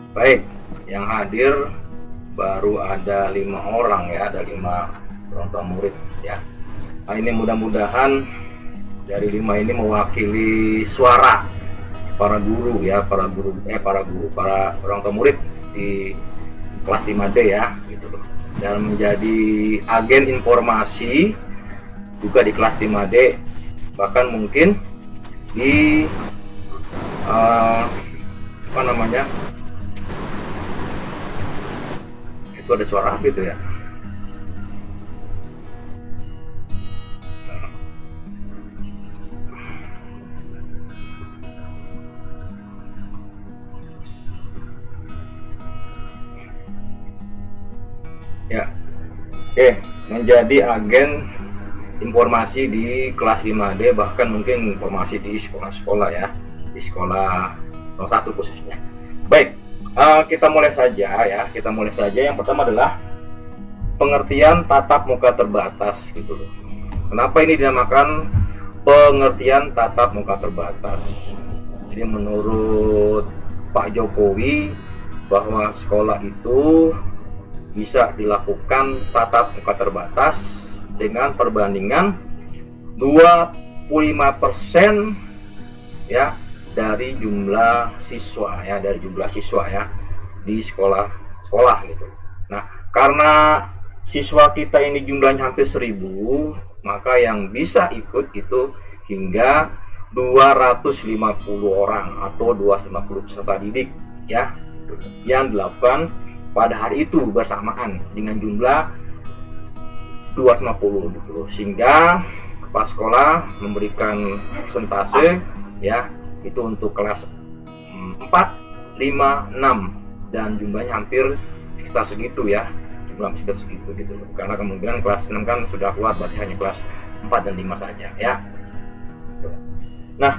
Baik, yang hadir baru ada 5 orang ya, ada 5 orang tua murid ya. Nah, ini mudah-mudahan dari 5 ini mewakili suara para guru ya, para orang tua murid di kelas 5D ya, gitu loh. Dan menjadi agen informasi juga di kelas 5D, bahkan mungkin di apa namanya, itu ada suara api itu ya. Ya, oke, menjadi agen informasi di kelas 5D, bahkan mungkin informasi di sekolah-sekolah ya, di sekolah 01 khususnya. Baik, kita mulai saja ya. Kita mulai saja. Yang pertama adalah pengertian tatap muka terbatas gitu loh. Kenapa ini dinamakan pengertian tatap muka terbatas? Jadi menurut Pak Jokowi bahwa sekolah itu bisa dilakukan tatap muka terbatas dengan perbandingan 25% ya dari jumlah siswa ya, di sekolah gitu. Nah, karena siswa kita ini jumlahnya hampir 1000, maka yang bisa ikut itu hingga 250 orang atau 250 peserta didik ya, yang dilakukan pada hari itu bersamaan dengan jumlah 250 gitu. Sehingga kepala sekolah memberikan persentase ya, itu untuk kelas 4, 5, 6 dan jumlahnya hampir sekitar segitu ya, jumlah sekitar segitu gitu. Karena kemungkinan kelas 6 kan sudah kuat, berarti hanya kelas 4 dan 5 saja ya. Nah,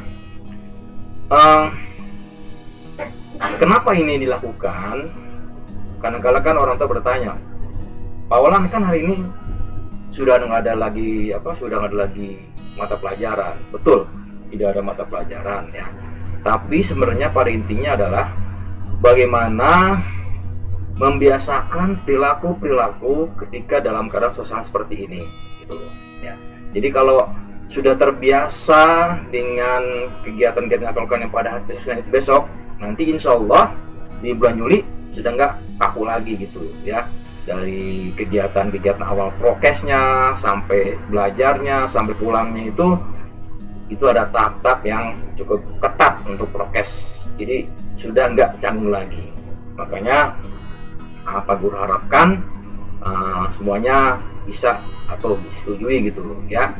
kenapa ini dilakukan? Karena kan orang tua bertanya, Pak Walan, kan hari ini sudah nggak ada lagi mata pelajaran. Betul, tidak ada mata pelajaran ya. Tapi sebenarnya pada intinya adalah bagaimana membiasakan perilaku ketika dalam keadaan suasana seperti ini gitu ya. Jadi kalau sudah terbiasa dengan kegiatan-kegiatan yang pada hari besok, nanti insya Allah di bulan Juli sudah nggak kaku lagi gitu ya. Dari kegiatan awal prokesnya sampai belajarnya sampai pulangnya itu ada tahap-tahap yang cukup ketat untuk prokes. Jadi sudah nggak canggung lagi. Makanya apa guru harapkan semuanya bisa atau disetujui gitu loh ya,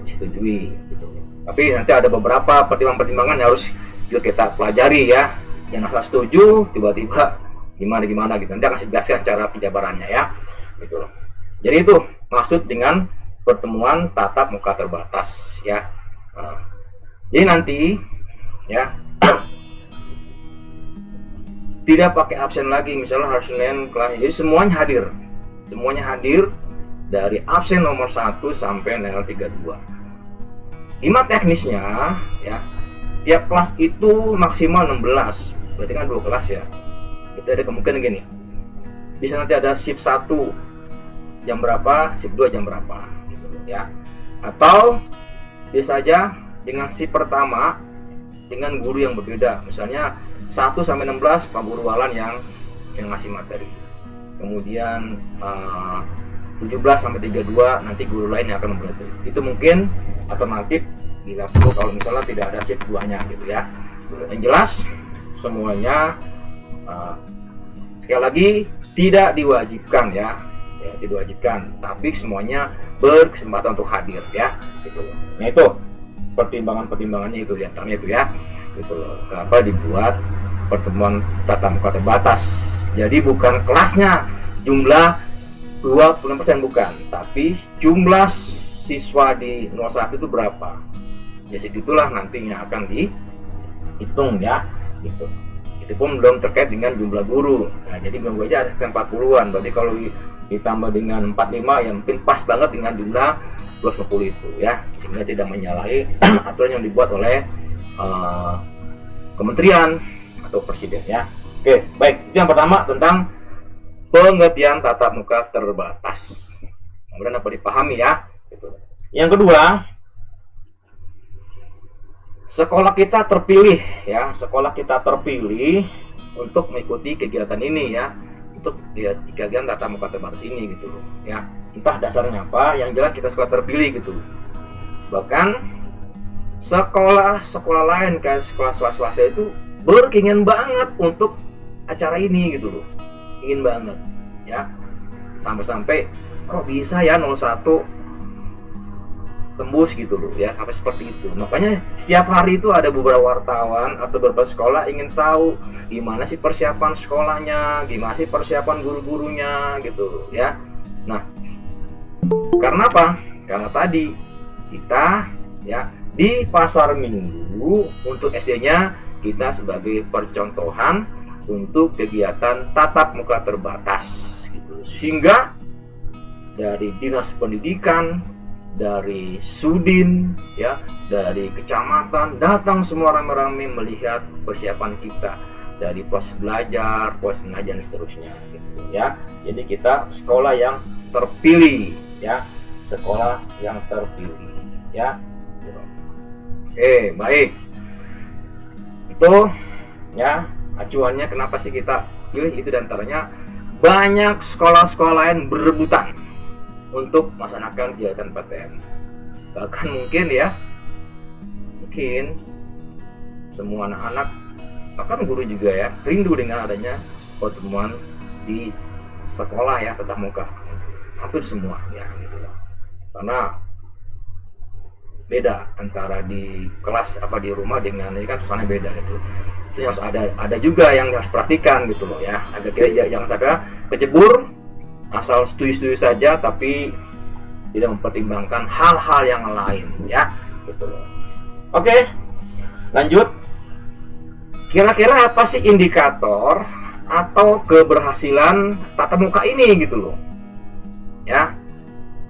disetujui gitu. Tapi nanti ada beberapa pertimbangan yang harus juga kita pelajari ya. Yang asal setuju tiba-tiba gimana gitu, nanti akan saya jelaskan cara penjabarannya ya gitu loh. Jadi itu maksud dengan pertemuan tatap muka terbatas ya. Jadi nanti ya tidak pakai absen lagi, misalnya hari Senin kelas, jadi semuanya hadir dari absen nomor 1 sampai nomor 32. Lima teknisnya ya, tiap kelas itu maksimal 16, berarti kan 2 kelas ya. Itu ada kemungkinan gini, bisa nanti ada shift 1 jam berapa, shift 2 jam berapa gitu ya. Atau bisa saja dengan shift pertama dengan guru yang berbeda, misalnya 1 sampai 16 Pak Guru Walan yang ngasih materi. Kemudian 17 sampai 32 nanti guru lain yang akan memberitahu. Itu mungkin alternatif bila perlu kalau misalnya tidak ada shift 2-nya gitu ya. Yang jelas semuanya sekali lagi tidak diwajibkan ya, tidak diwajibkan, tapi semuanya berkesempatan untuk hadir ya gitu. Nah itu pertimbangannya itu diantaranya itu ya gitu loh. Kenapa dibuat pertemuan tatap muka terbatas? Jadi bukan kelasnya jumlah 20% bukan, tapi jumlah siswa di 01 itu berapa, ya segitulah nantinya akan dihitung ya gitu. Itu pun belum terkait dengan jumlah guru. Nah, jadi belum aja ada 40-an. Berarti kalau ditambah dengan 45 ya mungkin pas banget dengan jumlah 250 itu ya. Sehingga tidak menyalahi aturan yang dibuat oleh kementerian atau presiden ya. Oke, baik. Itu yang pertama tentang pengertian tatap muka terbatas. Kemudian dapat dipahami ya. Yang kedua, sekolah kita terpilih ya, sekolah kita terpilih untuk mengikuti kegiatan ini ya, untuk kegiatan tatap muka terbatas ini gitu loh ya. Entah dasarnya apa, yang jelas kita sekolah terpilih gitu. Bahkan sekolah lain kayak sekolah swasta itu berkeinginan banget untuk acara ini gitu loh, ingin banget ya, sampai-sampai kok bisa ya 01 tembus gitu loh ya, sampai seperti itu. Makanya setiap hari itu ada beberapa wartawan atau beberapa sekolah ingin tahu gimana sih persiapan sekolahnya, gimana sih persiapan guru-gurunya gitu loh ya. Nah, karena apa? Karena tadi kita ya di pasar minggu untuk SD-nya kita sebagai percontohan untuk kegiatan tatap muka terbatas gitu. Sehingga dari dinas pendidikan, dari Sudin ya, dari kecamatan datang semua rame-rame melihat persiapan kita dari pos belajar, pos pengajian dan seterusnya gitu ya. Jadi kita sekolah yang terpilih ya, sekolah yang terpilih ya. Oke, baik. Itu ya acuannya kenapa sih kita pilih itu, diantaranya banyak sekolah-sekolah lain berebutan untuk melaksanakan kegiatan PTM. Bahkan mungkin semua anak-anak, bahkan guru juga ya, rindu dengan adanya pertemuan di sekolah ya, tatap muka. Hampir semua ya gitu. Karena beda antara di kelas apa di rumah dengan ini kan suasana beda gitu. Itu harus ada juga yang harus perhatikan gitu loh ya. Jangan sampai kecebur asal setuju saja tapi tidak mempertimbangkan hal-hal yang lain ya gitu loh. Oke, lanjut. Kira-kira apa sih indikator atau keberhasilan tatap muka ini gitu loh ya?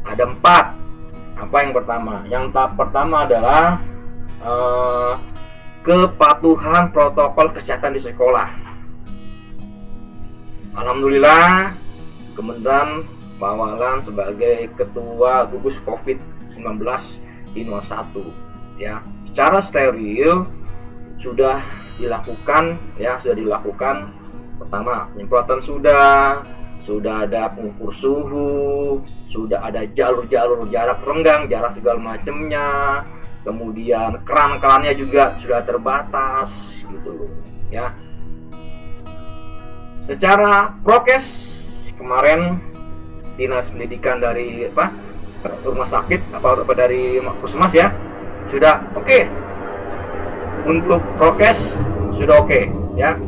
Ada 4. Apa yang pertama? Yang pertama adalah kepatuhan protokol kesehatan di sekolah. Alhamdulillah, Kementerian Pawalan sebagai ketua gugus COVID-19 di 01 ya, secara steril sudah dilakukan. Pertama, penyemprotan sudah ada pengukur suhu, sudah ada jalur-jalur jarak renggang, jarak segala macamnya. Kemudian keran-kerannya juga sudah terbatas gitu loh ya. Secara prokes kemarin dinas pendidikan dari rumah sakit dari puskesmas ya sudah oke. Untuk prokes sudah oke ya,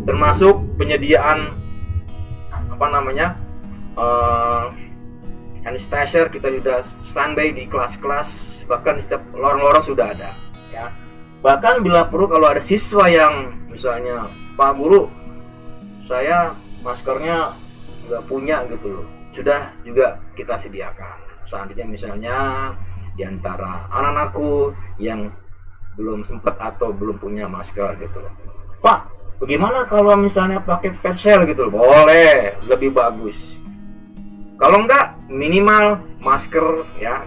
termasuk penyediaan hand sanitizer kita sudah standby di kelas-kelas, bahkan di setiap lorong-lorong sudah ada ya. Bahkan bila perlu kalau ada siswa yang misalnya, Pak Guru saya maskernya nggak punya gitu loh, sudah juga kita sediakan. Seandainya misalnya diantara anak-anakku yang belum sempat atau belum punya masker gitu loh, Pak bagaimana kalau misalnya pakai face shield gitu loh? Boleh, lebih bagus. Kalau enggak minimal masker ya,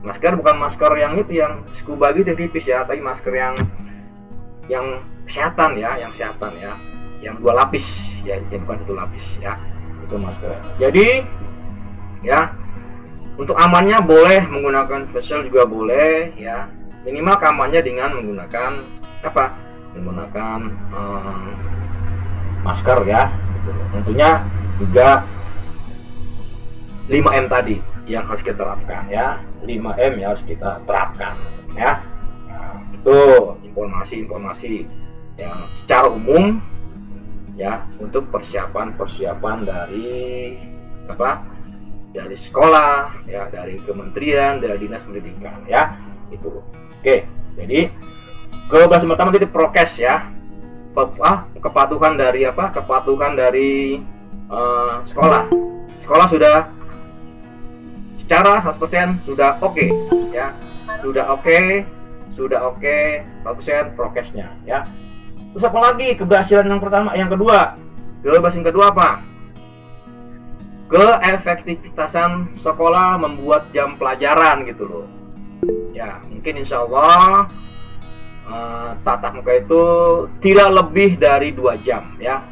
masker bukan masker yang itu yang scuba gitu tipis ya, tapi masker yang kesehatan ya, yang 2 lapis ya, bukan 1 lapis ya, itu masker. Jadi ya untuk amannya boleh menggunakan face shield juga boleh ya, minimal kamarnya dengan menggunakan menggunakan masker ya. Tentunya juga 5M tadi yang harus kita terapkan ya, 5M yang harus kita terapkan ya. Nah, itu informasi yang secara umum ya untuk persiapan dari dari sekolah ya, dari kementerian, dari dinas pendidikan ya itu. Oke, jadi keberhasilan pertama itu prokes ya, kepatuhan dari sekolah sudah secara 100% sudah oke ya, sudah oke 100% prokesnya ya. Terus apa lagi keberhasilan yang pertama, yang kedua? Keberhasilan kedua apa? Keefektivitasan sekolah membuat jam pelajaran gitu loh. Ya, mungkin insya Allah tatap muka itu tidak lebih dari 2 jam ya.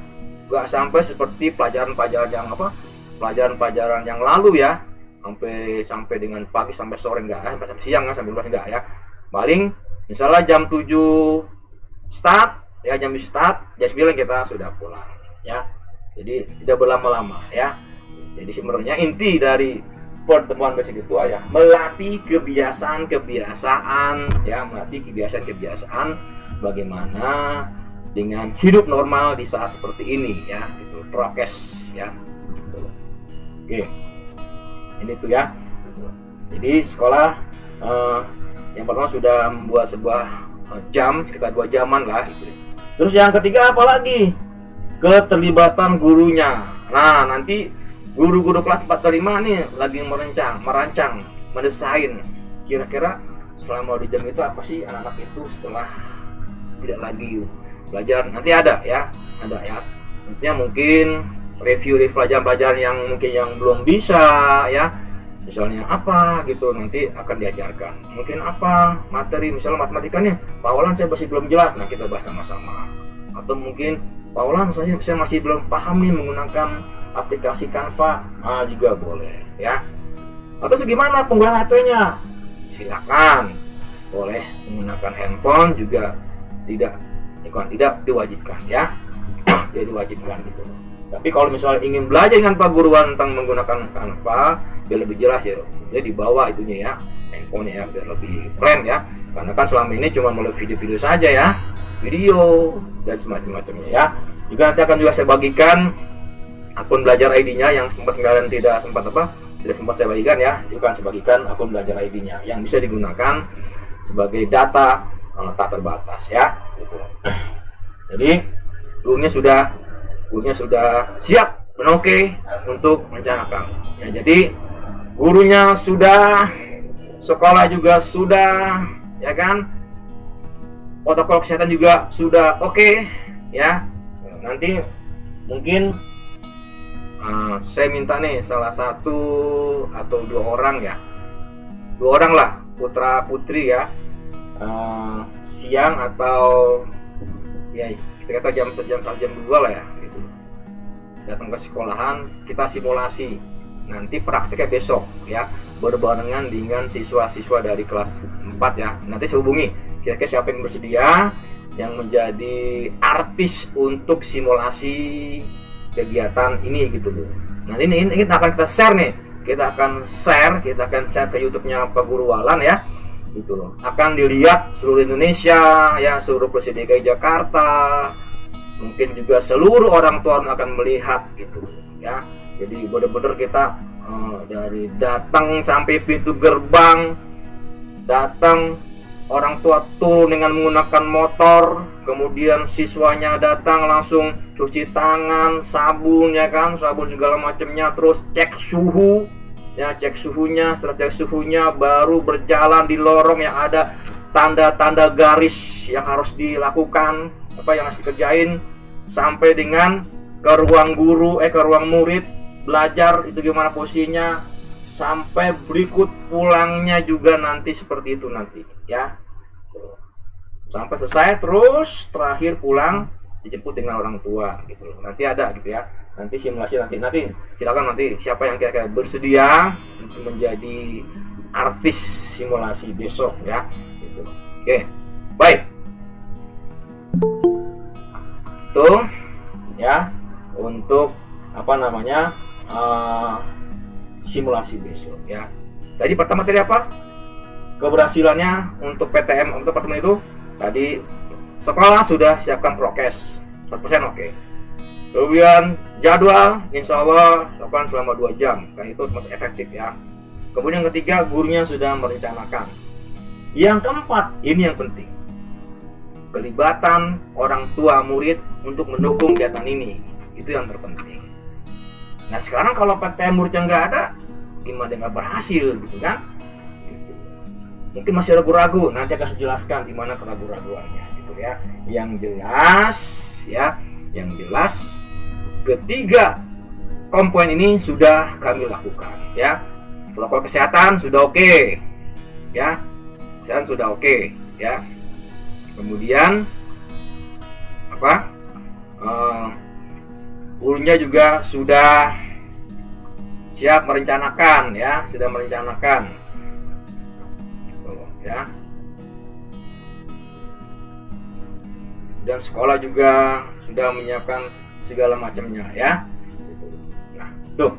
Gak sampai seperti pelajaran-pelajaran yang apa? Pelajaran-pelajaran yang lalu ya. Sampai dengan pagi sampai sore enggak, sampai siang sampai 12 enggak ya. Paling misalnya jam 7 start ya, jam 7 start, jam 9 kita sudah pulang ya. Jadi tidak berlama-lama ya. Jadi sebenarnya inti dari pertemuan basic itu ya melatih kebiasaan-kebiasaan ya, melatih kebiasaan-kebiasaan bagaimana dengan hidup normal di saat seperti ini ya, gitu, prokes ya. Gitu. Oke, ini tuh ya. Jadi sekolah yang pertama sudah membuat sebuah jam sekitar 2 jaman lah gitu. Terus yang ketiga apa lagi? Keterlibatan gurunya. Nah, nanti guru-guru kelas 4 ke 5 nih lagi merancang, mendesain kira-kira selama di jam itu apa sih anak-anak itu setelah tidak lagi belajar. Nanti ada ya. Nantinya mungkin review pelajaran-pelajaran yang mungkin yang belum bisa ya. Misalnya apa gitu nanti akan diajarkan. Mungkin apa materi, misalnya matematikanya, Pak Olan saya masih belum jelas, nah kita bahas sama-sama. Atau mungkin Pak Olan saya masih belum paham nih menggunakan aplikasi Canva, juga boleh ya. Atau segimana penggunaan HP-nya? Silakan, boleh menggunakan handphone juga, tidak diwajibkan ya. Tidak diwajibkan gitu. Tapi kalau misalnya ingin belajar dengan Pak Guruan tentang menggunakan Canva biar lebih jelas ya, jadi dibawa itunya ya, handphone ya, biar lebih keren ya. Karena kan selama ini cuma melalui video-video saja ya, video dan semacam-macamnya ya. Juga nanti akan juga saya bagikan akun belajar ID-nya yang tidak sempat saya bagikan ya. Juga akan saya bagikan akun belajar ID-nya yang bisa digunakan sebagai data tak terbatas ya. Gitu. Jadi gurunya sudah siap dan oke untuk merencanakan. Ya, jadi gurunya sudah, sekolah juga sudah, ya kan? Protokol kesehatan juga sudah oke, ya. Nanti mungkin saya minta nih salah satu atau 2 orang ya, 2 orang lah, putra putri ya, siang atau ya kita kata jam 2 lah ya, gitu. Datang ke sekolahan, kita simulasi. Nanti praktiknya besok ya, berbarengan dengan siswa-siswa dari kelas 4 ya. Nanti saya hubungi kira-kira siapa yang bersedia yang menjadi artis untuk simulasi kegiatan ini gitu loh. Nah ini akan kita share nih, kita akan share ke YouTube-nya Pak Guru Walan ya, gitu loh. Akan dilihat seluruh Indonesia ya, seluruh provinsi DKI Jakarta, mungkin juga seluruh orang tua akan melihat gitu ya. Jadi benar-benar kita dari datang sampai pintu gerbang, datang orang tua turun dengan menggunakan motor, kemudian siswanya datang langsung cuci tangan, sabun ya kan, sabun segala macamnya, terus cek suhu ya, cek suhunya. Setelah cek suhunya baru berjalan di lorong yang ada tanda-tanda garis yang harus dilakukan, apa yang harus dikerjain, sampai dengan ke ruang guru, ke ruang murid belajar itu gimana posisinya, sampai berikut pulangnya juga nanti seperti itu nanti ya, sampai selesai. Terus terakhir pulang dijemput dengan orang tua gitu. Nanti ada gitu ya, nanti simulasi nanti silakan nanti siapa yang kira-kira bersedia untuk menjadi artis simulasi besok ya gitu. Oke, baik tuh ya untuk apa namanya simulasi besok ya. Tadi pertama tadi apa keberhasilannya untuk PTM untuk pertemuan itu? Tadi sekolah sudah siapkan prokes 100% oke. Kemudian jadwal insya Allah lakukan selama 2 jam, kan itu masih efektif ya. Kemudian yang ketiga, gurunya sudah merencanakan. Yang keempat, ini yang penting, pelibatan orang tua murid untuk mendukung kegiatan ini, itu yang terpenting. Nah sekarang kalau PTM muridnya nggak ada, gimana nggak berhasil gitu kan? mungkin masih ragu-ragu, nanti akan saya jelaskan di mana keraguan-raguannya gitu ya. Yang jelas ya, yang jelas ketiga komponen ini sudah kami lakukan ya. Protokol kesehatan sudah oke ya, kesehatan sudah oke ya. Kemudian apa, gurunya juga sudah siap merencanakan ya, sudah merencanakan ya. Dan sekolah juga sudah menyiapkan segala macamnya ya. Nah, tuh.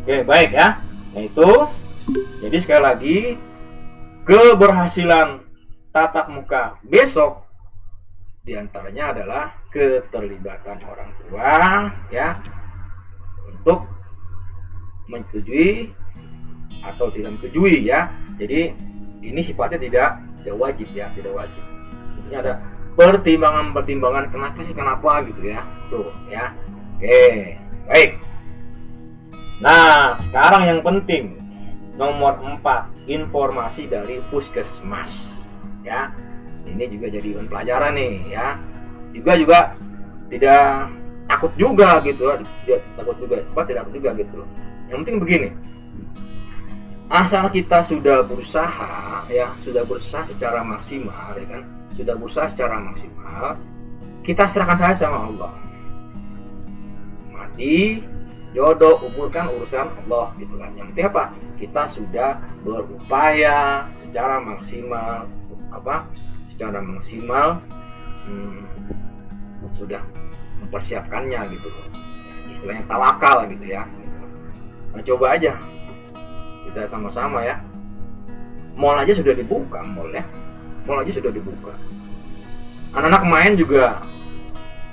Oke, baik ya. Nah, itu. Jadi sekali lagi, keberhasilan tatap muka besok diantaranya adalah keterlibatan orang tua ya, untuk menyetujui atau tidak menyetujui ya. Jadi ini sifatnya tidak wajib ya, tidak wajib. Intinya ada pertimbangan kenapa gitu ya. Tuh ya. Oke, baik. Nah, sekarang yang penting nomor 4, informasi dari puskesmas ya. Ini juga jadi bahan pelajaran nih ya. Juga tidak takut juga gitu, tidak takut juga gitu. Yang penting begini, asal kita sudah berusaha ya, sudah berusaha secara maksimal ya kan, sudah berusaha secara maksimal, kita serahkan saja sama Allah. Mati, jodoh, umur kan urusan Allah gitu kan. Yang penting apa? Kita sudah berupaya secara maksimal secara maksimal sudah mempersiapkannya gitu loh. Istilahnya tawakal gitu ya. Nah, coba aja kita sama-sama ya. Mall aja sudah dibuka, mall aja sudah dibuka. Anak-anak main juga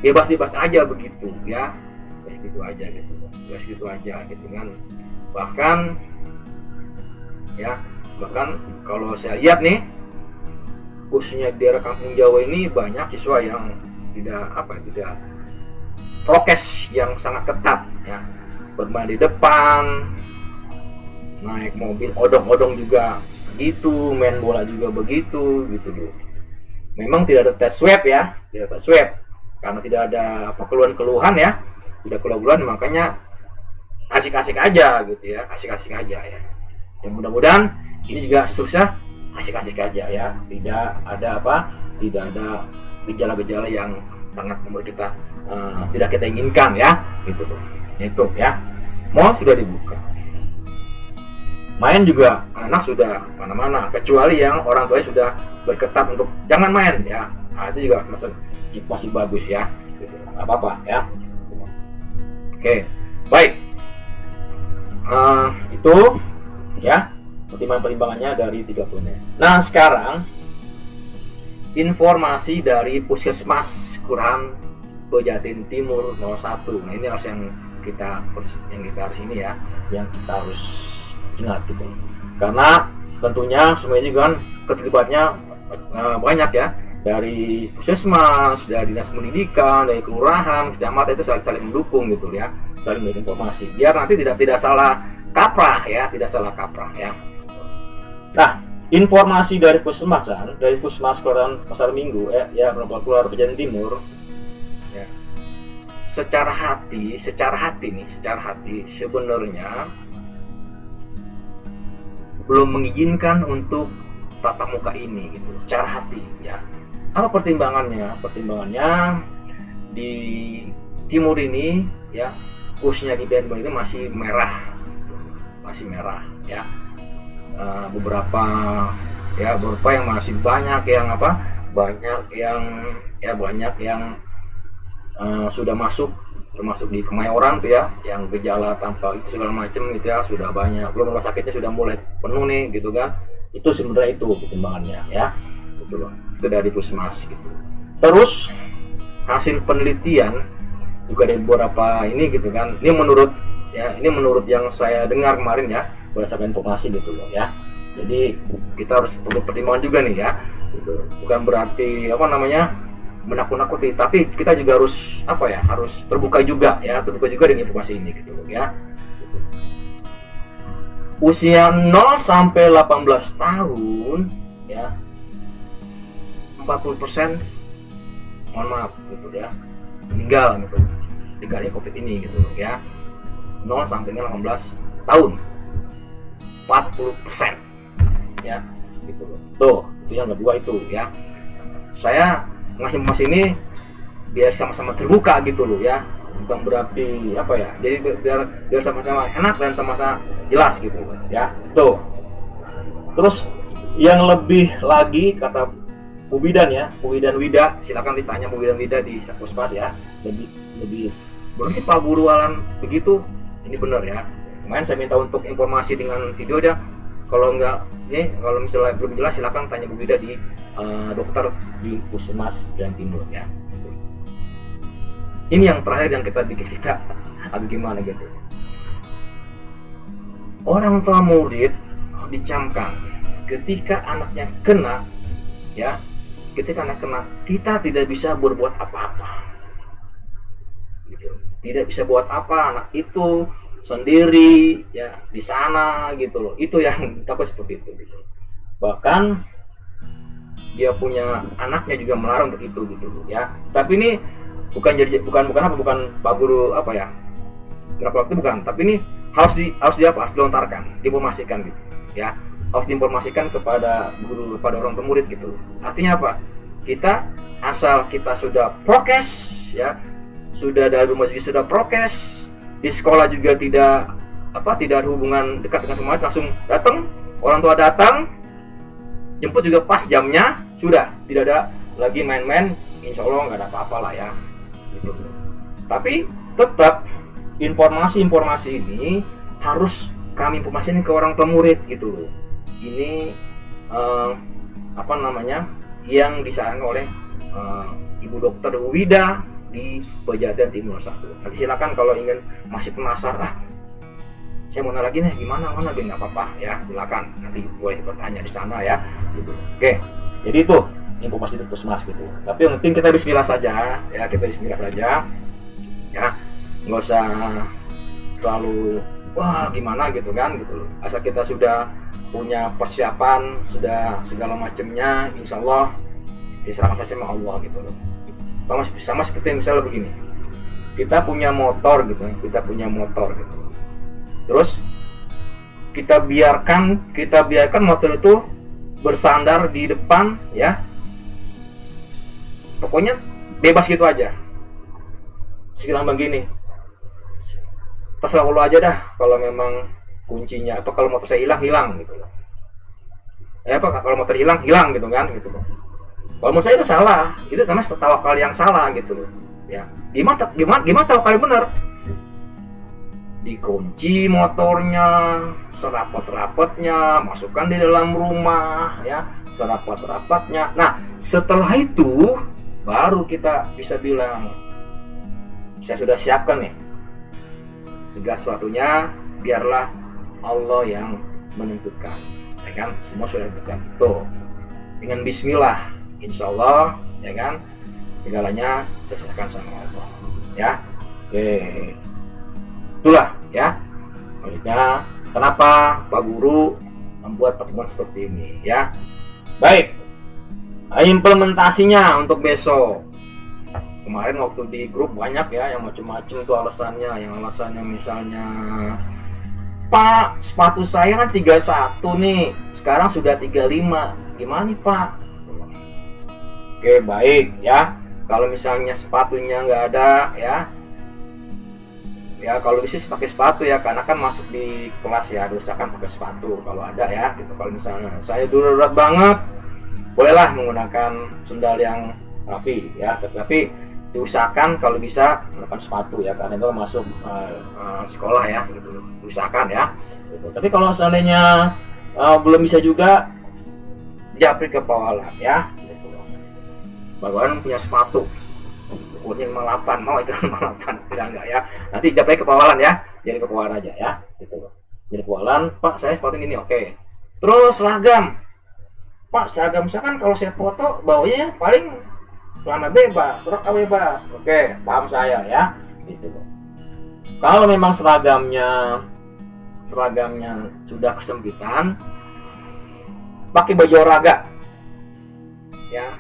bebas-bebas aja begitu ya. Begitu aja gitu kan. Bahkan kalau saya lihat nih, khususnya di daerah kampung Jawa ini banyak siswa yang tidak prokes yang sangat ketat ya. Bermain di depan, naik mobil odong-odong juga begitu, main bola juga begitu gitu loh. Memang tidak ada tes swab ya, tidak ada tes swab karena tidak ada keluhan-keluhan ya, tidak keluhan, makanya asik-asik aja gitu ya, asik-asik aja ya. Ya mudah-mudahan ini juga susah asik-asik aja ya, tidak ada gejala-gejala yang sangat membuat kita tidak kita inginkan ya, gitu tuh. Itu ya, mall sudah dibuka, main juga anak sudah mana-mana, kecuali yang orang tuanya sudah berketat untuk jangan main ya. Nah, itu juga masih bagus ya, gitu. Nggak apa-apa ya. Oke, baik. Itu ya pertimbangannya dari 3 poinnya. Nah, sekarang informasi dari Puskesmas Kelurahan Pejaten Timur 01. Nah, ini harus yang kita harus ini ya, yang kita harus ingat gitu. Karena tentunya semuanya juga kan keterlibatnya banyak ya, dari Puskesmas, dari Dinas Pendidikan, dari kelurahan, kecamatan, itu saling mendukung gitu ya, saling memberi informasi biar nanti tidak salah kaprah ya, Nah, informasi dari Puskesmas Kelurahan Pasar Minggu Kelurahan Pejaten Timur ya, secara hati sebenarnya belum mengizinkan untuk tatap muka ini gitu, secara hati ya. Apa pertimbangannya? Pertimbangannya di timur ini ya, khususnya di Bendung ini masih merah ya. Beberapa yang masih banyak yang sudah masuk, termasuk di Kemayoran tuh ya, yang gejala tanpa itu segala macam gitu ya, sudah banyak. Belum rumah sakitnya sudah mulai penuh nih gitu kan. Itu sebenarnya itu pertimbangannya ya, gitu loh. Itu dari Puskesmas gitu. Terus hasil penelitian juga dari beberapa ini gitu kan. Ini menurut yang saya dengar kemarin ya, berdasarkan informasi gitu loh ya. Jadi kita harus perlu pertimbangan juga nih ya, gitu. Bukan berarti menakut-nakuti, tapi kita juga harus terbuka juga dengan informasi ini gitu loh ya. Gitu. usia 0 sampai 18 tahun ya 40% mohon maaf gitu ya meninggal gitu dari COVID ini gitu ya. 0 sampai 18 tahun 40% ya gitu loh. Tuh, itu yang kedua itu ya. Saya ngasih informasi ini biar sama-sama terbuka gitu loh ya. Bukan berarti apa ya. Jadi biar sama-sama enak dan sama-sama jelas gitu ya. Tuh. Terus yang lebih lagi kata Bu Bidan ya, Bu Bidan Wida, silakan ditanya Bu Bidan Wida di Puskesmas ya. Lebih benar sih Pak Guru Alan begitu. Ini benar ya. Kemarin saya minta untuk informasi dengan video aja. Kalau enggak, kalau misalnya belum jelas silakan tanya Bu Wida di dokter di Puskesmas Jalan Timur ya. Ini yang terakhir yang kita bikin kita agak gimana gitu. Orang tua murid dicamkan ketika anaknya kena ya, ketika anak kena kita tidak bisa berbuat apa-apa. Gitu. Tidak bisa buat apa anak itu sendiri ya di sana gitu loh. Itu yang apa seperti itu gitu. Bahkan dia punya anaknya juga melarang untuk itu gitu ya. Tapi ini bukan Pak Guru apa ya. Kenapa itu bukan, tapi ini harus dilontarkan, diinformasikan gitu ya. Harus diinformasikan kepada guru, kepada orang tua murid gitu. Artinya apa? Kita asal kita sudah prokes ya, sudah dari rumah juga sudah prokes, di sekolah juga tidak ada hubungan dekat dengan semuanya, langsung datang, orang tua datang, jemput juga pas jamnya, sudah tidak ada lagi main-main, insya Allah nggak ada apa-apa lah ya gitu. Tapi tetap informasi ini harus kami informasikan ke orang tua murid gitu. Ini yang disarankan oleh Ibu Dokter Wida di Pejaten Timur 1. Nanti silakan kalau ingin masih penasaran, saya mau nanya lagi nih gimana nggak apa-apa ya, silakan nanti boleh bertanya di sana ya gitu. Oke, jadi itu informasi dari Puskesmas gitu. Tapi yang penting kita bismillah saja ya, ya, nggak usah terlalu wah gimana gitu kan gitu loh. Asal kita sudah punya persiapan, sudah segala macamnya, insya Allah diserahkan sama Allah gitu loh. Sama seperti misalnya begini, kita punya motor gitu, terus kita biarkan motor itu bersandar di depan ya, pokoknya bebas gitu aja, sekilang begini, terserah Allah aja dah kalau memang kuncinya apa, kalau motor saya hilang gitu loh. Kalau motor hilang gitu kan gitu loh. Kalau menurut saya itu salah, itu namanya tawakal yang salah gitu loh. Ya, gimana tawakal yang benar? Dikunci motornya, serapat-rapatnya, masukkan di dalam rumah, ya, serapat-rapatnya. Nah, setelah itu baru kita bisa bilang, saya sudah siapkan nih. Segala sesuatunya biarlah Allah yang menentukan, ya kan? Semua sudah ditentukan. Tuh, dengan Bismillah. Insya Allah ya kan segalanya saya serahkan sama Allah ya. Oke, itulah ya maksudnya kenapa Pak Guru membuat pertemuan seperti ini ya. Baik, implementasinya untuk besok. Kemarin waktu di grup banyak ya yang macam-macam itu alasannya, misalnya Pak sepatu saya kan 31 nih, sekarang sudah 35, gimana nih Pak? Oke, baik ya. Kalau misalnya sepatunya nggak ada ya kalau bisa pakai sepatu ya, karena kan masuk di kelas ya, usahakan pakai sepatu kalau ada ya gitu. Kalau misalnya saya darurat banget, bolehlah menggunakan sendal yang rapi ya, tapi diusahakan kalau bisa menggunakan sepatu ya, karena itu masuk sekolah ya gitu, diusahakan ya gitu. Tapi kalau seandainya belum bisa juga japri ke Pawalan ya. Bagaimana punya sepatu ukurannya 58, mau itu 58 enggak ya, nanti japri ke Pawalan ya, jadi ke Pawalan aja ya gitu loh. Jadi Pawalan, Pak saya sepatu ini oke. Terus seragam, Pak seragam misalkan kalau saya foto bawahnya paling celana bebas, rok bebas, oke paham saya ya gitu loh. Kalau memang seragamnya seragamnya sudah kesempitan, pakai baju olahraga, ya,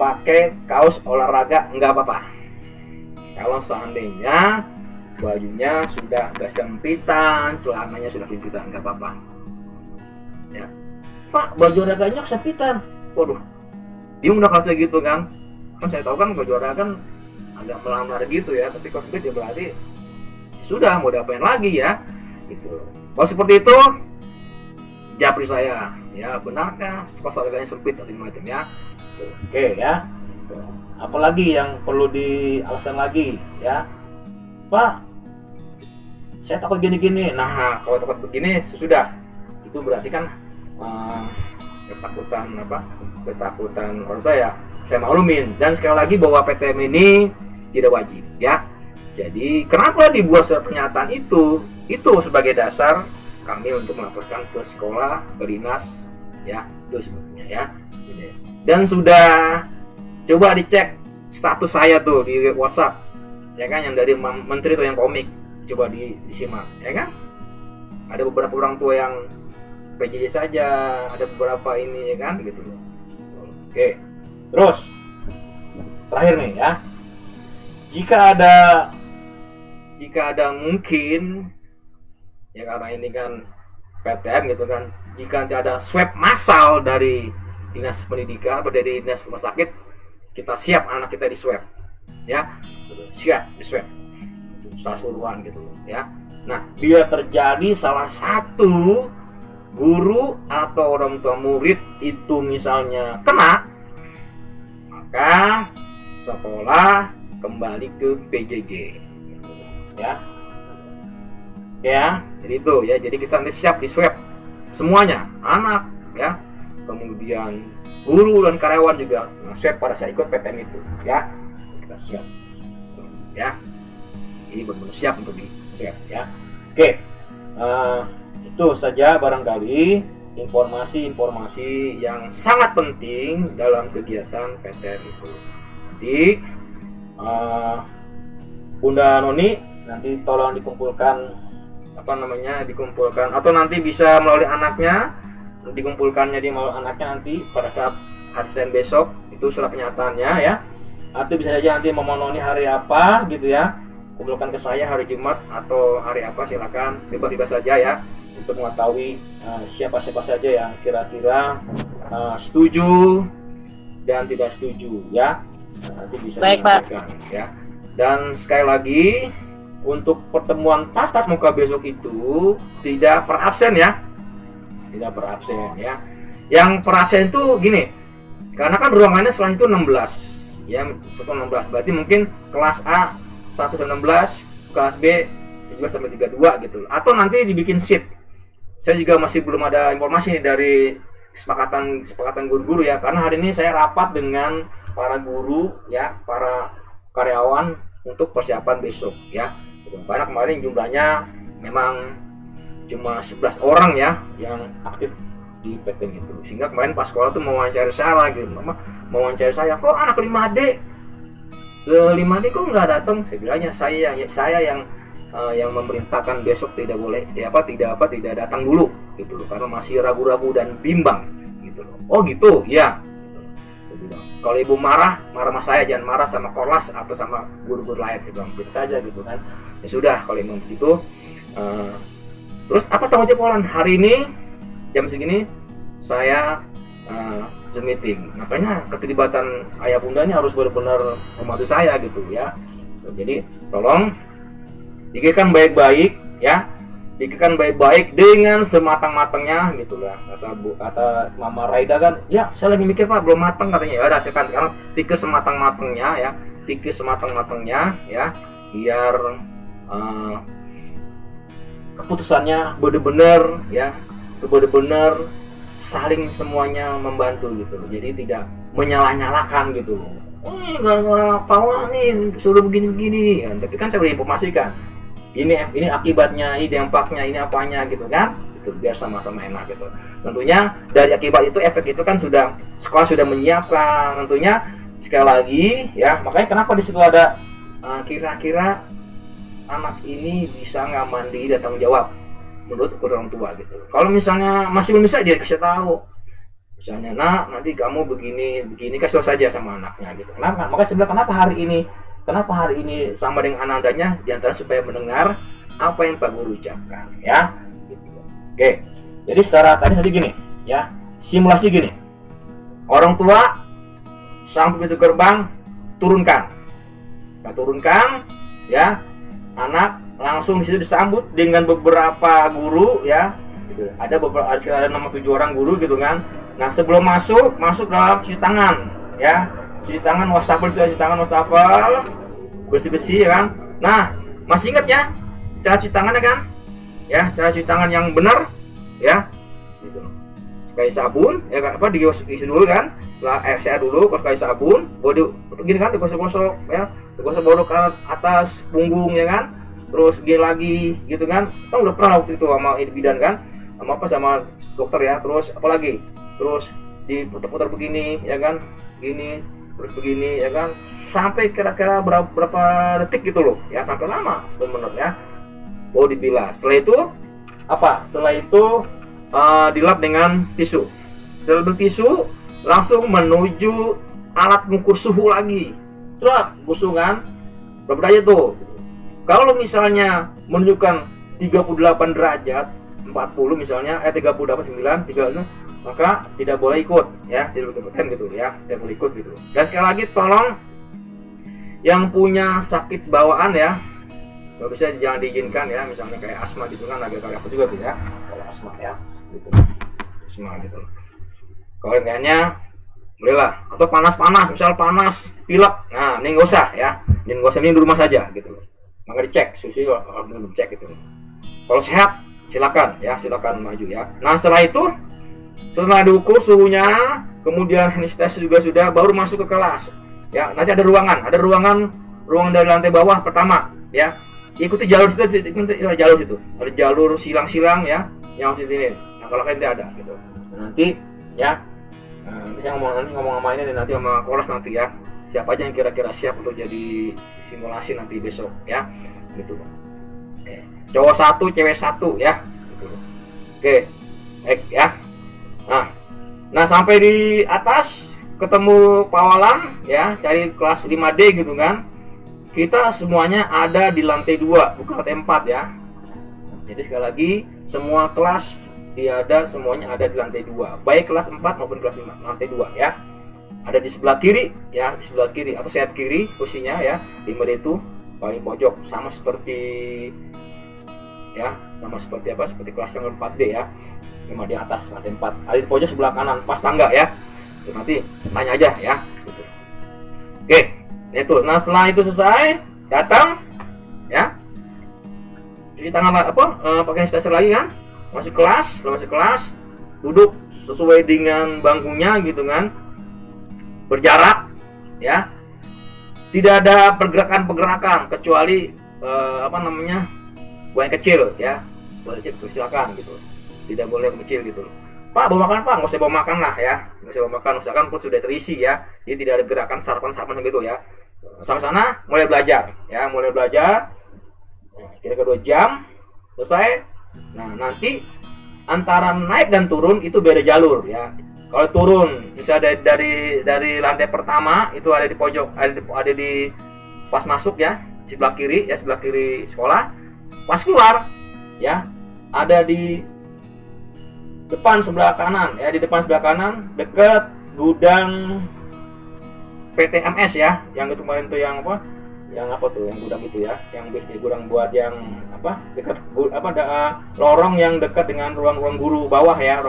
pakai kaos olahraga nggak apa-apa. Kalau seandainya bajunya sudah kesempitan, celananya sudah kesempitan, nggak apa-apa. Ya, Pak, baju olahraganya kesempitan. Waduh, dia udah kasih gitu kan? Kan saya tahu kan baju olahraga kan agak melamar gitu ya, tapi kalau sempit ya berarti sudah mau diapain lagi ya? Gitu. Kalau seperti itu, japri saya, ya benarkah kaos olahraganya sempit atau macam ya? Oke ya. Apalagi yang perlu dialaskan lagi ya, Pak, saya takut gini-gini. Nah, kalau takut begini sudah, itu berarti kan ketakutan orang saya maklumin. Dan sekali lagi bahwa PTM ini tidak wajib ya. Jadi kenapa dibuat surat pernyataan itu sebagai dasar kami untuk melaporkan ke sekolah, ke dinas ya, itu sebetulnya ya. Dan sudah coba dicek status saya tuh di WhatsApp, ya kan, yang dari menteri tuh yang komik, coba disimak, ya kan. Ada beberapa orang tua yang PJJ saja, ada beberapa ini, ya kan, gitu loh. Oke, terus terakhir nih ya, jika ada mungkin, ya karena ini kan PTM gitu kan, jika nanti ada swab massal dari dinas pendidikan atau dari dinas rumah sakit, kita siap anak kita di swab ya, siap di swab secara keseluruhan gitu ya. Nah, bila terjadi salah satu guru atau orang tua murid itu misalnya kena, maka sekolah kembali ke PJJ ya. Ya, jadi itu ya, jadi kita nanti siap di swab semuanya, anak ya, kemudian guru dan karyawan juga swab pada saat ikut PTM itu ya, kita siap ya, ini benar-benar siap untuk di swab ya. Oke, itu saja barangkali informasi-informasi yang sangat penting dalam kegiatan PTM itu. Jadi Bunda Noni nanti tolong dikumpulkan dikumpulkan atau nanti bisa melalui anaknya, dikumpulkannya di melalui anaknya nanti pada saat hari Senin besok itu surat pernyataannya ya, atau bisa saja nanti memenuhi hari apa gitu ya, kumpulkan ke saya hari Jumat atau hari apa, silakan bebas-bebas saja ya, untuk mengetahui siapa-siapa saja yang kira-kira setuju dan tidak setuju ya. Nanti bisa disampaikan ya. Dan sekali lagi, untuk pertemuan tatap muka besok itu tidak per absen ya, tidak per absen ya. Yang per absen itu gini, karena kan ruangannya setelah itu 16 ya, 16 berarti mungkin kelas A 1 sampai 16, kelas B 17 sampai 32 gitu, atau nanti dibikin shift. Saya juga masih belum ada informasi dari kesepakatan guru-guru ya, karena hari ini saya rapat dengan para guru ya, para karyawan untuk persiapan besok ya. Karena kemarin jumlahnya memang cuma 11 orang ya yang aktif di PTM itu, sehingga kemarin pas sekolah tuh mau wawancara saya gitu, mau wawancara saya, kok anak 5D kok nggak datang? Saya bilangnya saya yang memerintahkan besok tidak boleh tidak datang dulu gitu loh, karena masih ragu-ragu dan bimbang gitu loh. Oh gitu ya. Kalau ibu marah sama saya, jangan marah sama Korlas atau sama guru-guru lain, saya bilang gitu saja gitu kan. Ya sudah, kalau memang begitu. Terus apa tanggung jawab hari ini jam segini saya Zoom meeting. Makanya keterlibatan ayah bunda ini harus benar-benar membantu saya gitu ya. Jadi tolong pikirkan baik-baik ya, pikirkan baik-baik dengan sematang-matangnya gitu lah. Kata Mama Raida kan, ya saya lagi mikir Pak, belum matang katanya. Ya udah, sekarang pikir sematang-matangnya ya, ya, biar keputusannya benar-benar ya, benar-benar saling semuanya membantu gitu loh. Jadi tidak menyalah-nyalakan gitu loh. Gara-gara Paula nih suruh begini-begini ya. Tapi kan saya udah informasikan, ini akibatnya, ini dampaknya, ini apanya gitu kan, itu biar sama-sama enak gitu. Tentunya dari akibat itu, efek itu kan sudah sekolah sudah menyiapkan tentunya. Sekali lagi ya, makanya kenapa di situ ada kira-kira anak ini bisa nggak mandiri dan tanggung jawab menurut orang tua gitu. Kalau misalnya masih belum bisa, dia kasih tahu. Misalnya, nak, nanti kamu begini, kasih tahu saja sama anaknya gitu. Kenapa? Maka sebenarnya kenapa hari ini sama dengan anandanya, diantara supaya mendengar apa yang Pak Guru ucapkan, ya. Gitu. Oke, jadi secara tadi gini, ya, simulasi gini. Orang tua sampai pintu gerbang, turunkan, ya. Anak langsung di situ disambut dengan beberapa guru, ya. Gitu. Ada nama 7 orang guru gitu kan. Nah, sebelum masuk dalam cuci tangan, ya. Cuci tangan, wastafel, bersih-bersih, ya kan. Nah, masih ingat ya cara cuci tangannya kan? Ya, cara cuci tangan yang benar, ya. Gitu. Pakai sabun, ya apa, diisi dulu kan. Setelah air dulu, pakai sabun, gini kan, digosok-gosok, ya. Digosok baru ke atas punggung, ya kan. Terus gini lagi, gitu kan. Kita udah pernah waktu itu sama bidan kan, sama dokter ya. Terus apa lagi? Terus diputar-putar begini, ya kan, gini, terus begini, ya kan, sampai kira-kira berapa detik gitu loh, ya, sampai lama benar-benar ya. Dibilas. Setelah itu dilap dengan tisu. Setelah tisu langsung menuju alat mengukur suhu lagi. Setelah suhu kan, berapa derajat tuh? Kalau misalnya menunjukkan 38 derajat, 40 misalnya, 38, 9, 30, maka tidak boleh ikut, ya, tidak boleh gitu, ya, tidak boleh ikut gitu. Dan sekali lagi tolong yang punya sakit bawaan, ya, kalau bisa jangan diizinkan, ya, misalnya kayak asma gitu kan, agak apa juga tuh, ya, kalau asma, ya, gitu, asma gitu. Kalau enggaknya bolehlah, atau panas, misal panas, pilek, nah ini nggak usah, ya, ini nggak usah, ini di rumah saja gitu. Maka dicek, susu harus dicek gitu. Kalau sehat, silakan maju, ya. Nah, setelah diukur suhunya, kemudian anestesi juga sudah, baru masuk ke kelas, ya. Nanti ada ruangan dari lantai bawah pertama, ya. Ikuti jalur situ, ada jalur silang-silang, ya, yang harus ini. Nah, kalau kalian tidak ada gitu, nanti, ya, nanti saya ngomong sama ini nanti sama kelas nanti, ya, siapa aja yang kira-kira siap untuk jadi simulasi nanti besok, ya, gitu. Cowok 1, cewek 1, ya, gitu. Oke, baik, ya. Nah, sampai di atas ketemu Pawalan, ya, cari kelas 5D gitu kan. Kita semuanya ada di lantai 2, bukan lantai 4, ya. Jadi sekali lagi, semua kelas semuanya ada di lantai 2, baik kelas 4 maupun kelas 5, lantai 2, ya. Ada di sebelah kiri, ya, di sebelah kiri atau sayap kiri posisinya, ya. 5D itu paling pojok, sama seperti seperti kelas yang 4D, ya. 5 di atas lantai 4, ada di pojok sebelah kanan pas tangga, ya. Itu nanti tanya aja, ya, gitu. Oke, itu. Nah, setelah itu selesai, datang, ya, cuci tangan pakai sanitizer lagi kan, masuk kelas, duduk sesuai dengan bangkunya gitu kan, berjarak, ya, tidak ada pergerakan kecuali buang kecil, ya, silakan gitu. Tidak boleh kecil gitu. Pak, bawa makan, Pak, nggak usah bawa makan lah, ya, nggak usah bawa makan, usahakan pun sudah terisi, ya, jadi tidak ada gerakan sarapan gitu, ya. Sampai sana mulai belajar, ya, kira-kira 2 jam selesai. Nah, nanti antara naik dan turun itu beda jalur, ya. Kalau turun bisa dari lantai pertama itu ada di pojok, ada di pas masuk, ya, sebelah kiri sekolah. Pas keluar, ya, ada di depan sebelah kanan, ya, di depan sebelah kanan dekat gudang PTMS, ya, yang itu kemarin tuh yang gudang itu, ya, yang gudang buat yang dekat lorong yang dekat dengan ruang guru bawah, ya,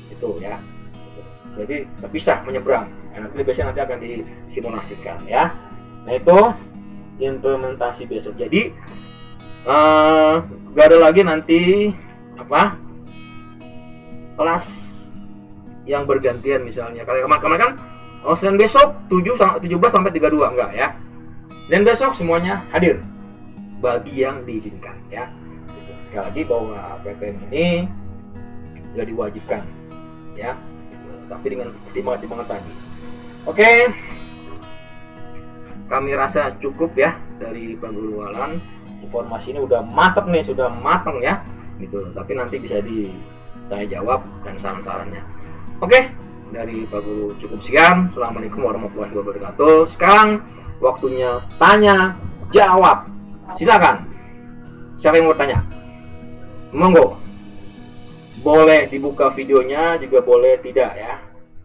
itu, ya. Jadi terpisah menyeberang, ya, biasanya nanti akan disimulasikan, ya. Nah, itu implementasi besok. Jadi gak ada lagi nanti kelas yang bergantian, misalnya kayak kemarin kan Senin besok 17 sampai 32 enggak, ya. Dan besok semuanya hadir bagi yang diizinkan, ya. Sekali lagi bahwa PTM ini tidak diwajibkan, ya, tapi dengan pertimbangan tadi. Oke, kami rasa cukup, ya, dari Pak Guru Walan. Informasi ini sudah matang, ya. gitu. Tapi nanti bisa ditanya jawab dan saran-sarannya. Oke, dari Pak Guru cukup sekian. Assalamualaikum warahmatullahi wabarakatuh. Sekarang waktunya tanya jawab. Silakan. Siapa yang mau tanya? Monggo. Boleh dibuka videonya, juga boleh tidak ya.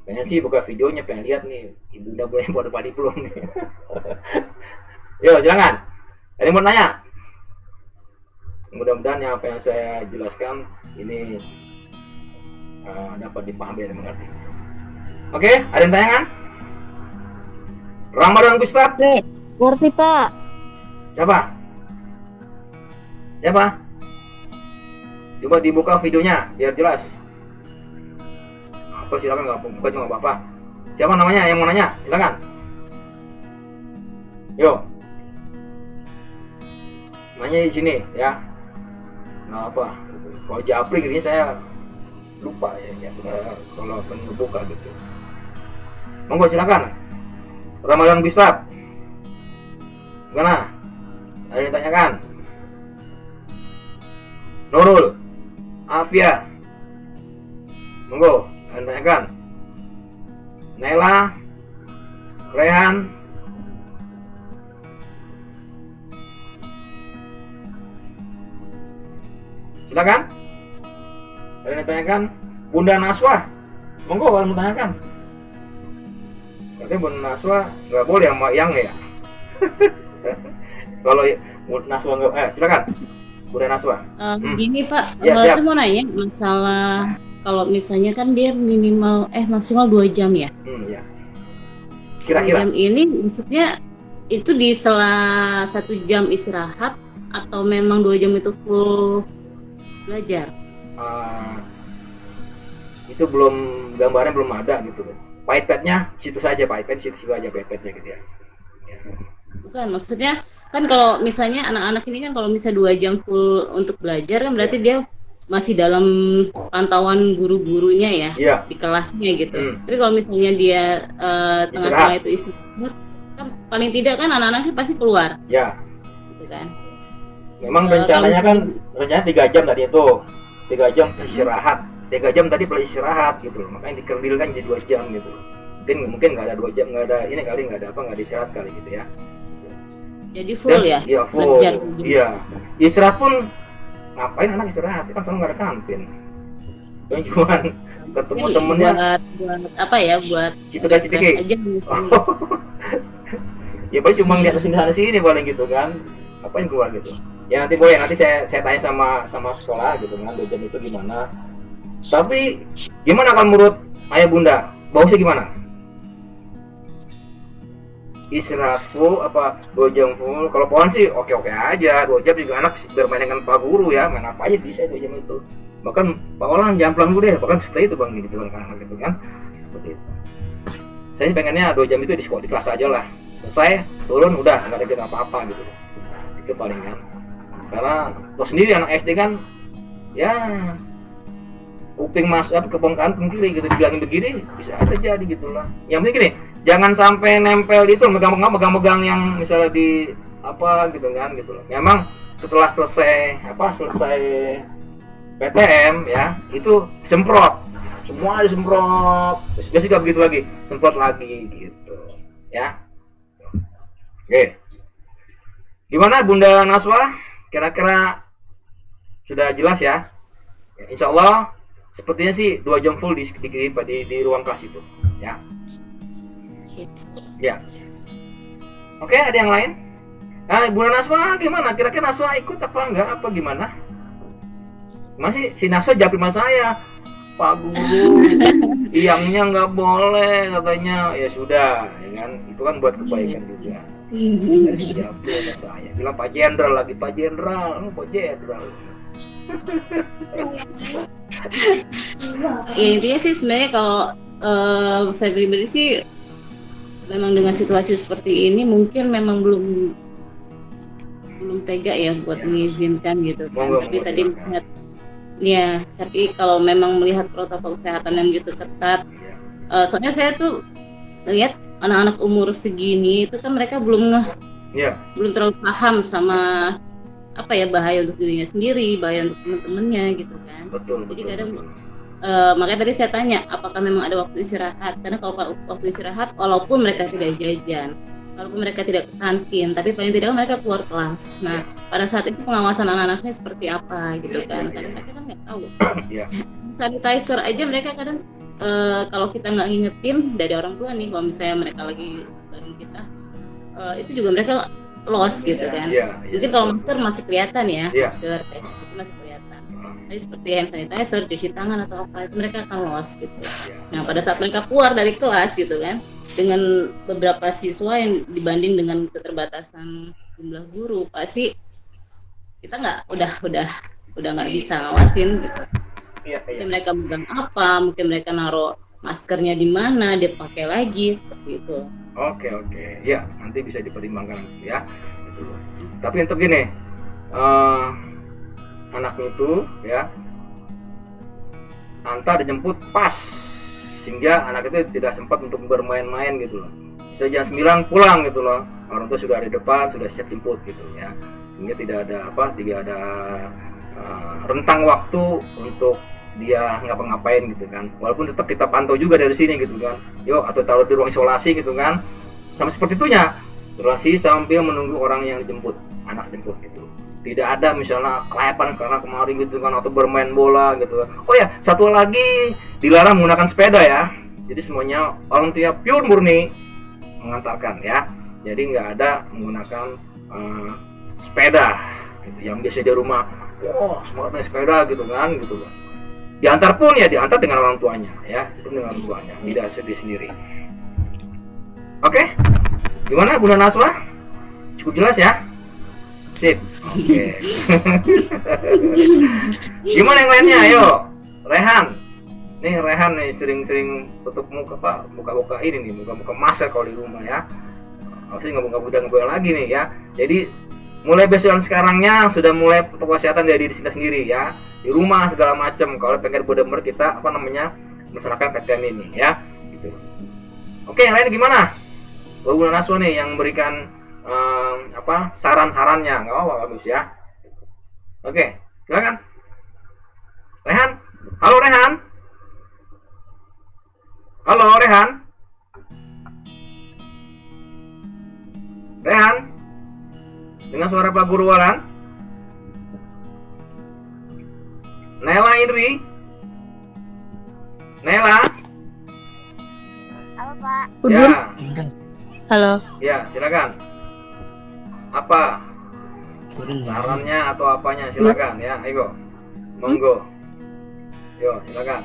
Pengen sih buka videonya, pengen lihat nih ibu udah boleh pada padi belum nih. Yo, silakan. Ada yang mau tanya? Mudah-mudahan yang apa yang saya jelaskan ini dapat dipahami dan mengerti. Oke, ada yang tanya kan? Ramadan Gustaf? Ngerti Pak. Siapa? Coba dibuka videonya biar jelas. Apa silakan, nggak buka cuma apa-apa. Siapa namanya yang mau nanya? Silakan. Yo. Nanya di sini ya. Nggak apa. Kalau japri ini saya lupa ya kalau akan ngebuka gitu. Monggo silakan. Ramadan Gustaf. Gimana? Ada yang tanyakan? Nurul, Afia, monggo, ada yang tanyakan? Nela, Rehan, silakan. Ada yang tanyakan? Bunda Naswa, monggo, ada yang tanyakan? Katanya Bunda Naswa nggak boleh sama yang ya. Kalau Naswa nggak, silakan. Bunda Naswa. Gini Pak, Ya, saya mau nanya masalah kalau misalnya kan dia minimal maksimal 2 jam ya. Ya. Kira-kira 2 jam ini maksudnya itu di sela 1 jam istirahat atau memang 2 jam itu full belajar? Itu belum, gambarnya belum ada gitu. Pipetnya situ saja, pipet situ aja pipetnya gitu ya. Bukan, maksudnya kan kalau misalnya anak-anak ini kan kalau misalnya 2 jam full untuk belajar kan berarti dia masih dalam pantauan guru-gurunya ya di kelasnya gitu. Tapi kalau misalnya dia tengah-tengah itu istirahat, kan paling tidak kan anak-anaknya pasti keluar. Ya. Gitu kan. Memang rencananya kan 3 jam tadi itu. 3 jam istirahat. 3 jam tadi boleh istirahat gitu loh. Makanya dikerdilkan jadi 2 jam gitu. Mungkin nggak ada 2 jam, nggak ada ini kali, nggak istirahat kali gitu ya. Jadi full ya? Iya full. Iya. Istirahat pun ngapain anak istirahat? Kan selalu nggak ada kantin. Kan cuma ketemu temennya. Buat apa ya? Buat cipika-cipiki aja. Ya paling cuma lihat sana sini paling gitu kan. Apain keluar gitu. Ya nanti boleh, nanti saya tanya sama sekolah gitu kan, 2 jam itu gimana. Tapi gimana kalau menurut ayah bunda? Bagusnya gimana? Istirahat full apa 2 jam full? Kalau pohon sih oke aja. 2 jam juga anak bermain dengan Pak Guru ya, main apa aja bisa 2 jam itu. Bahkan Pak Olan jamplang gue deh, bahkan seperti itu bang gitu kan anak gitu kan. Seperti itu. Saya pengennya 2 jam itu di sekolah, di kelas aja lah. Selesai turun udah nggak ada kegiatan apa-apa gitu. Itu paling kan. Karena lo sendiri anak SD kan ya kuping masuk ke kepongkaan kiri gitu, dibilangin begini bisa aja jadi gitulah. Yang penting gini, jangan sampai nempel itu megang-megang yang misalnya di apa gitu kan gitu loh. Memang setelah selesai PTM ya itu semprot, semua disemprot, biasanya gak begitu lagi, semprot lagi gitu ya. Oke, gimana Bunda Naswa, kira-kira sudah jelas ya? Insya Allah sepertinya sih 2 jam full di ruang kelas itu ya. Ya. Oke, ada yang lain? Nah, Bunda Naswa gimana? Kira-kira Naswa ikut apa enggak? Apa gimana? Masih si Naswa jawab sama saya, Pak Guru, iyangnya nggak boleh katanya. Ya sudah, ya kan? Itu kan buat kebaikan juga. Jawab sama saya. Bilang Pak Jenderal lagi, Pak Jenderal. Ya, intinya sih sebenarnya kalau saya pribadi sih memang dengan situasi seperti ini mungkin memang belum tega ya buat mengizinkan gitu kan. Tapi tadi melihat ya, tapi kalau memang melihat protokol kesehatan yang gitu ketat, soalnya saya tuh lihat anak-anak umur segini itu kan mereka belum terlalu paham sama apa ya, bahaya untuk dirinya sendiri, bahaya untuk teman-temannya gitu kan. Betul. Jadi kadang makanya tadi saya tanya apakah memang ada waktu istirahat, karena kalau waktu istirahat walaupun mereka tidak jajan, walaupun mereka tidak ke kantin, tapi paling tidak mereka keluar kelas. Nah, pada saat itu pengawasan anak-anaknya seperti apa gitu kan, karena mereka kan nggak tahu. Sanitizer aja mereka kadang kalau kita nggak ngingetin dari orang tua nih, kalau misalnya mereka lagi bareng kita, itu juga mereka lost gitu kan. Mungkin kalau masker masih kelihatan ya, masker tes itu masih kelihatan. Tapi seperti hand sanitizer, cuci tangan atau apa itu mereka akan lost gitu. Nah, pada saat mereka keluar dari kelas gitu kan, dengan beberapa siswa yang dibanding dengan keterbatasan jumlah guru, pasti kita udah nggak bisa ngawasin gitu. Mungkin mereka megang apa, mungkin mereka naruh maskernya di mana, dia pakai lagi seperti itu. Oke, ya nanti bisa dipertimbangkan ya. Tapi untuk gini, anaknya itu ya, Anta dijemput pas, sehingga anak itu tidak sempat untuk bermain-main gitu loh. Bisa jam 9 pulang gitu loh, orang tua sudah di depan, sudah siap jemput gitu ya, sehingga tidak ada rentang waktu untuk dia ngapa-ngapain gitu kan, walaupun tetap kita pantau juga dari sini gitu kan, atau taruh di ruang isolasi gitu kan, sama seperti itunya, isolasi sambil menunggu orang yang dijemput, anak jemput gitu. Tidak ada misalnya kelayapan karena kemarin gitu kan, atau bermain bola gitu. Oh ya, satu lagi, dilarang menggunakan sepeda ya, jadi semuanya orang tua pure murni mengantarkan ya, jadi nggak ada menggunakan sepeda gitu. Yang biasa di rumah, semangat naik sepeda gitu kan. Diantar pun ya diantar dengan orang tuanya ya, itu dengan orang tuanya, tidak sendiri. Oke, gimana Bunda Naswa? Cukup jelas ya? Sip. Oke. Gimana yang lainnya? Ayo, Rehan. Nih Rehan nih sering tutup muka Pak, buka ini nih, buka masker kalau di rumah ya. Harusnya nggak buka lagi nih ya. Jadi mulai besok sekarangnya sudah mulai protokol kesehatan dari diri kita sendiri ya, di rumah segala macam. Kalau pengen benar-benar kita melaksanakan PTM ini ya gitu. Oke, yang lain gimana? Bunda Naswa nih yang memberikan saran-sarannya, nggak apa-apa, bagus ya. Oke, silakan Rehan. Halo Rehan. Rehan, dengan suara Pak Guru Walan. Nela Indri. Nela. Halo Pak. Ya. Halo. Ya, silakan. Apa sarannya atau apanya? Silakan ya. Ayo. Monggo. Yo, silakan.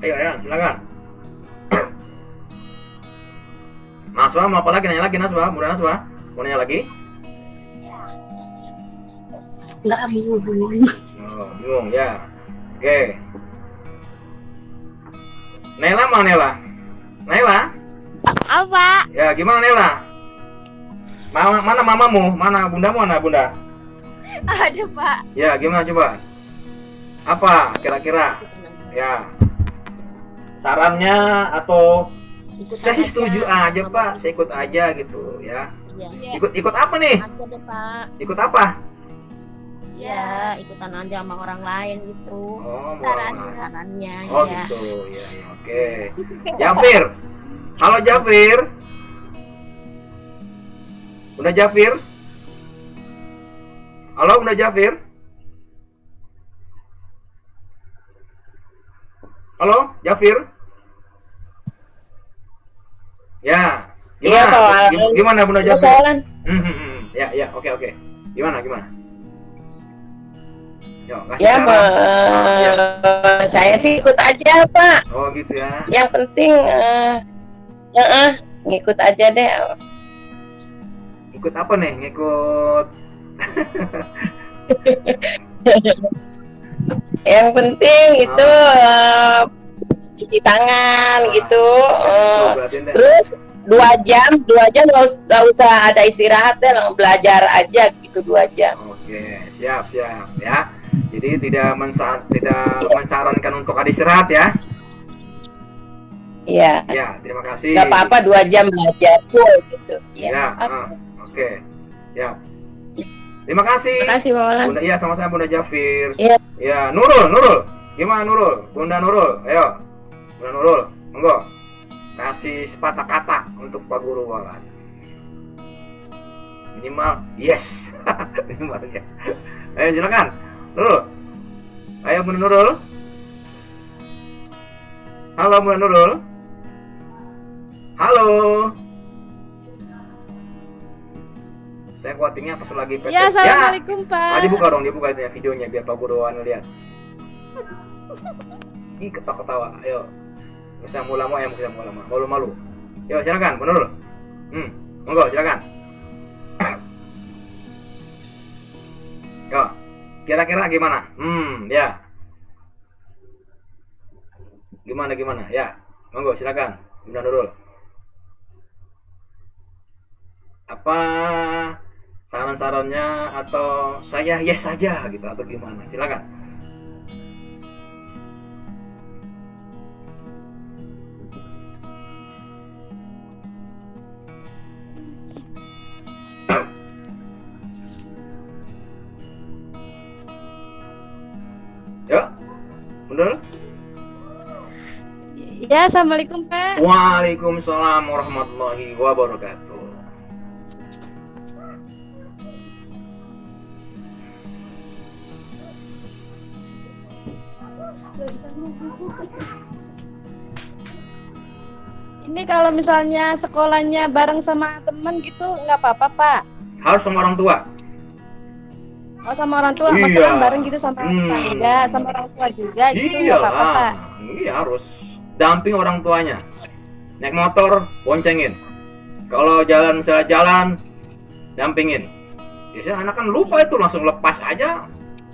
Ayo ya, silakan. Naswa mau apa lagi? Nanya lagi Naswa, Bunda Naswa. Mau nanya lagi? Enggak, bingung. Oh, bingung ya. Oke. Nela mana Nela? Nela? Apa? Ya, gimana Nela? Mana mamamu? Mana bundamu? Mana bunda? Ada Pak. Ya, gimana coba? Apa kira-kira? Ya. Sarannya atau saya setuju aja Pak, saya ikut aja gitu ya. Iya. Ikut apa nih? Aja deh Pak. Ikut apa? Ya, ikutan aja sama orang lain gitu. Oh, sarannya. Oh ya. gitu, ya, oke. Jafir, halo Jafir. Bunda Jafir. Halo Bunda Jafir. Halo Jafir. Ya, gimana Bunda Jafir? Ya, oke. Gimana? Yo, ya, saya sih ikut aja Pak. Oh gitu ya. Yang penting ngikut aja deh. Ikut apa nih? Ngikut. Yang penting itu cuci tangan gitu. Terus 2 jam nggak usah ada istirahat deh, langsung belajar aja gitu 2 jam. Oke, siap ya. Jadi tidak mensarankan untuk istirahat ya. Iya. Ya, terima kasih. Gak apa-apa 2 jam belajar full gitu. Ya, oke. Ya. Terima kasih. Terima kasih, Bang Olan. Iya, sama-sama Bunda Jafir. Iya. Ya, Nurul. Gimana Nurul? Bunda Nurul, ayo. Bunda Nurul, monggo. Kasih sepatah kata untuk Pak Guru Wawan. Minimal yes. Minimal yes. Ayo silakan. Nurul. Ayo Bunda Nurul. Halo Bunda Nurul. Halo. Saya kuatirnya pas lagi PT. Ya, assalamualaikum Pak. Dibuka dong, dibuka itu ya videonya biar Pak Guru Wawan lihat. Ih, ketawa-ketawa. Ayo. Bisa mula-mula ya, bisa mula-mula. Malu-malu. Yo, silakan, Bunda Nurul. Monggo, silakan. Yo, kira-kira gimana? Ya. Gimana? Ya, monggo silakan, Bunda Nurul. Apa saran-sarannya atau saya yes saja gitu atau gimana? Silakan. Ya, Bunda. Ya, assalamualaikum Pak. Waalaikumsalam warahmatullahi wabarakatuh. Ini kalau misalnya sekolahnya bareng sama temen gitu nggak apa-apa Pak? Harus sama orang tua. Oh, sama orang tua, Iya. maksudnya bareng gitu sama tetangga, sama orang tua juga gitu nggak apa-apa Pak? Iya harus. Damping orang tuanya. Naik motor, boncengin. Kalau misalnya jalan, dampingin. Biasanya anak kan lupa itu, langsung lepas aja,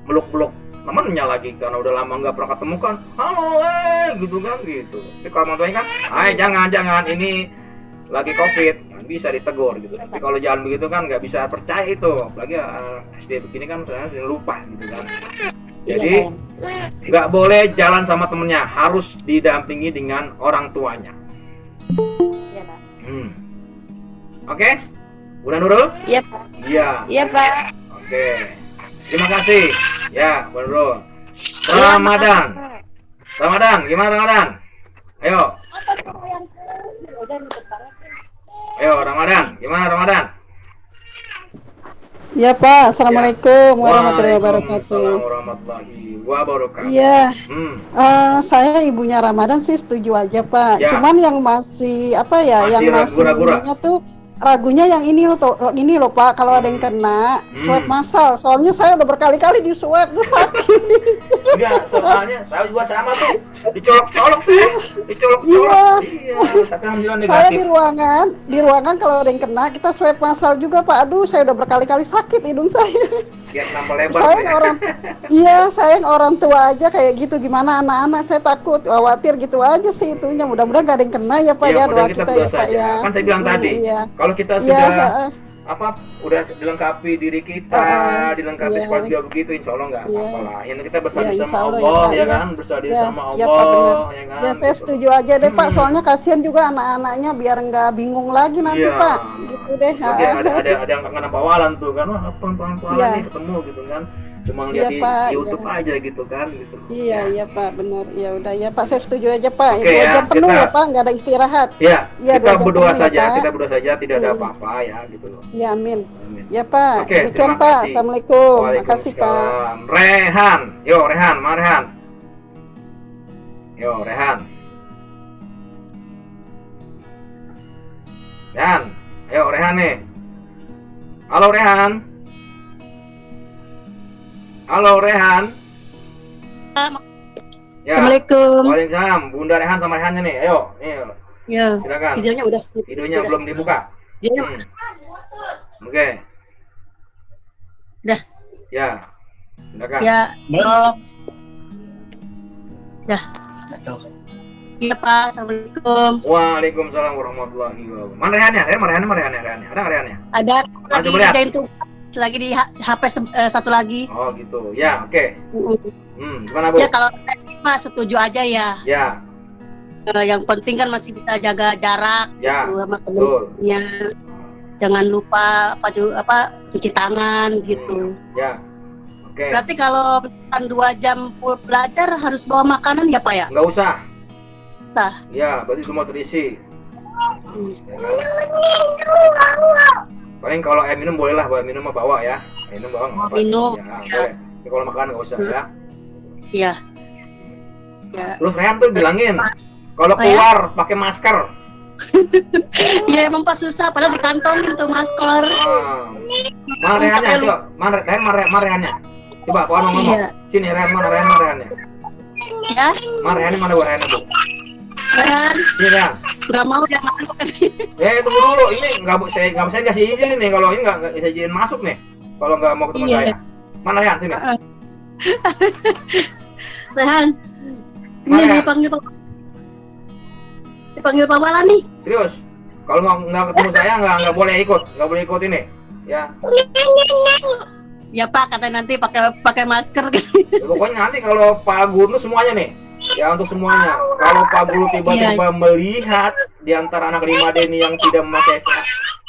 meluk-meluk temennya lagi karena udah lama nggak pernah ketemu kan. Halo, gitu kan gitu. Tapi kalau orang tuanya kan, jangan, ini lagi COVID, bisa ditegur gitu. Tapi kalau jalan begitu kan nggak bisa percaya itu. Apalagi SD begini kan ternyata lupa gitu kan. Jadi nggak boleh jalan sama temennya, harus didampingi dengan orang tuanya. Iya Pak. Oke, Bunda Nurul? Iya Pak. Iya Pak. Oke, terima kasih. Ya, Bunda Nurul. Ramadan, gimana Ramadan? Ayo, Ramadan, gimana Ramadan? Ya Pak, assalamualaikum warahmatullahi wabarakatuh. Waalaikumsalam warahmatullahi wabarakatuh. Iya, saya ibunya Ramadan sih setuju aja Pak. Ya. Cuman yang masih yang masih ragu-ragu. ininya tuh ragunya yang ini loh Pak, kalau ada yang kena swab massal. Soalnya saya udah berkali-kali di swab tuh sakit. Enggak, soalnya saya juga sama tuh. Dicolok-colok sih. Iya. Tapi alhamdulillah negatif. Saya di ruangan kalau ada yang kena kita swab massal juga Pak. Aduh, saya udah berkali-kali sakit hidung saya. Biar tambah lebar. Saya yang orang tua aja kayak gitu, gimana anak-anak, saya takut, khawatir gitu aja sih itunya. Mudah-mudahan gak ada yang kena ya Pak, ya doa kita ya Pak ya. Kan saya bilang tadi, kalau kita sudah udah dilengkapi diri kita, dilengkapi sekolah juga begitu, insya Allah nggak apa-apa lah. Yang kita bersanding sama Allah, ya kan, bersanding sama Allah, ya kan. Ya saya setuju aja deh Pak, soalnya kasihan juga anak-anaknya biar nggak bingung lagi nanti Pak, gitu deh. Ada yang kena bawalan tuh kan, wah apa nih ketemu gitu kan. Cuma lihat di YouTube aja gitu kan gitu. Iya Pak, benar. Ya udah ya Pak, saya setuju aja Pak. Oke, 2 jam penuh ya Pak, nggak ada istirahat. Ya, kita 2 jam berdoa penuh, saja, ya, kita berdoa saja tidak ada apa-apa ya gitu loh. Ya amin. Ya Pak, Oke, terima demikian Pak. kasih. Assalamualaikum. Makasih Pak. Rehan, mana Rehan? Rehan. Rehan nih. Halo Rehan. Ya. Assalamualaikum. Waalaikumsalam. Bunda Rehan sama Rehannya nih. Ayo, nih. Ya. Silakan. Videonya belum dibuka. Oke. Udah. Ya. Silakan. Ya. Iya Pak. Assalamualaikum. Waalaikumsalam warahmatullahi wabarakatuh. Mana Rehannya? Mana Rehannya? Ada nggak Rehannya? Ada. Coba lihat. lagi di HP satu lagi. Oh gitu. Ya, oke. Gimana Bu? Ya kalau saya mah setuju aja ya. Ya. Yang penting kan masih bisa jaga jarak Ya. gitu sama temennya. Jangan lupa cuci tangan gitu. Ya. Oke. Berarti kalau misalkan 2 jam full belajar harus bawa makanan ya Pak ya? Nggak usah. Nah. Ya, berarti semua terisi. Ya, kan? Paling kalau air minum boleh lah, buat minum mah bawa ya. Air minum bawa nggak apa-apa. Minum. Ya, boleh. Tapi kalau makan nggak usah ya. Iya. Ya. Terus Rehan tuh bilangin kalau keluar pakai masker. Iya emang pas susah, padahal dikantongin tuh masker. Mana Rehannya? Coba, mana Rehannya? Coba, Pak ngomong. Sini Rehan, mana Rehannya? Ya. Mana Rehannya, mana Rehannya Bu? Rehan. Iya Rehan. Nggak mau dia makan. Tunggu dulu, ini nggak bisa kasih izin nih kalau ini nggak bisa izin masuk nih. Kalau nggak mau ketemu saya. Mana Rehan sini? Rehan. Ini dipanggil Pak Mala nih. Serius? Kalau nggak ketemu saya nggak boleh ikut ini. Ya. Ya Pak, katanya nanti pakai masker. Ya, pokoknya nanti kalau Pak Guru semuanya nih. Ya untuk semuanya. Kalau Pak Guru tiba-tiba melihat di antara anak 5D ini yang tidak memakai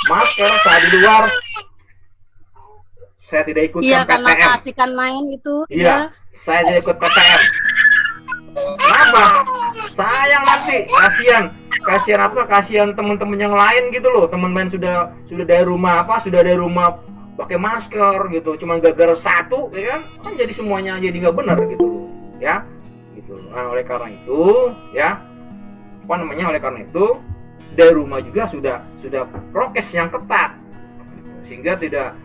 masker saat di luar, saya tidak ikut PTM. Iya, karena kasihkan main itu. Iya, saya tidak ikut PTM. Kenapa? Sayang nanti, kasihan teman-teman yang lain gitu loh. Teman-teman sudah dari rumah pakai masker gitu, cuma gara-gara satu, ya kan jadi semuanya jadi nggak benar gitu loh, ya. Gitu. Nah, oleh karena itu, ya, oleh karena itu dari rumah juga sudah prokes yang ketat, sehingga tidak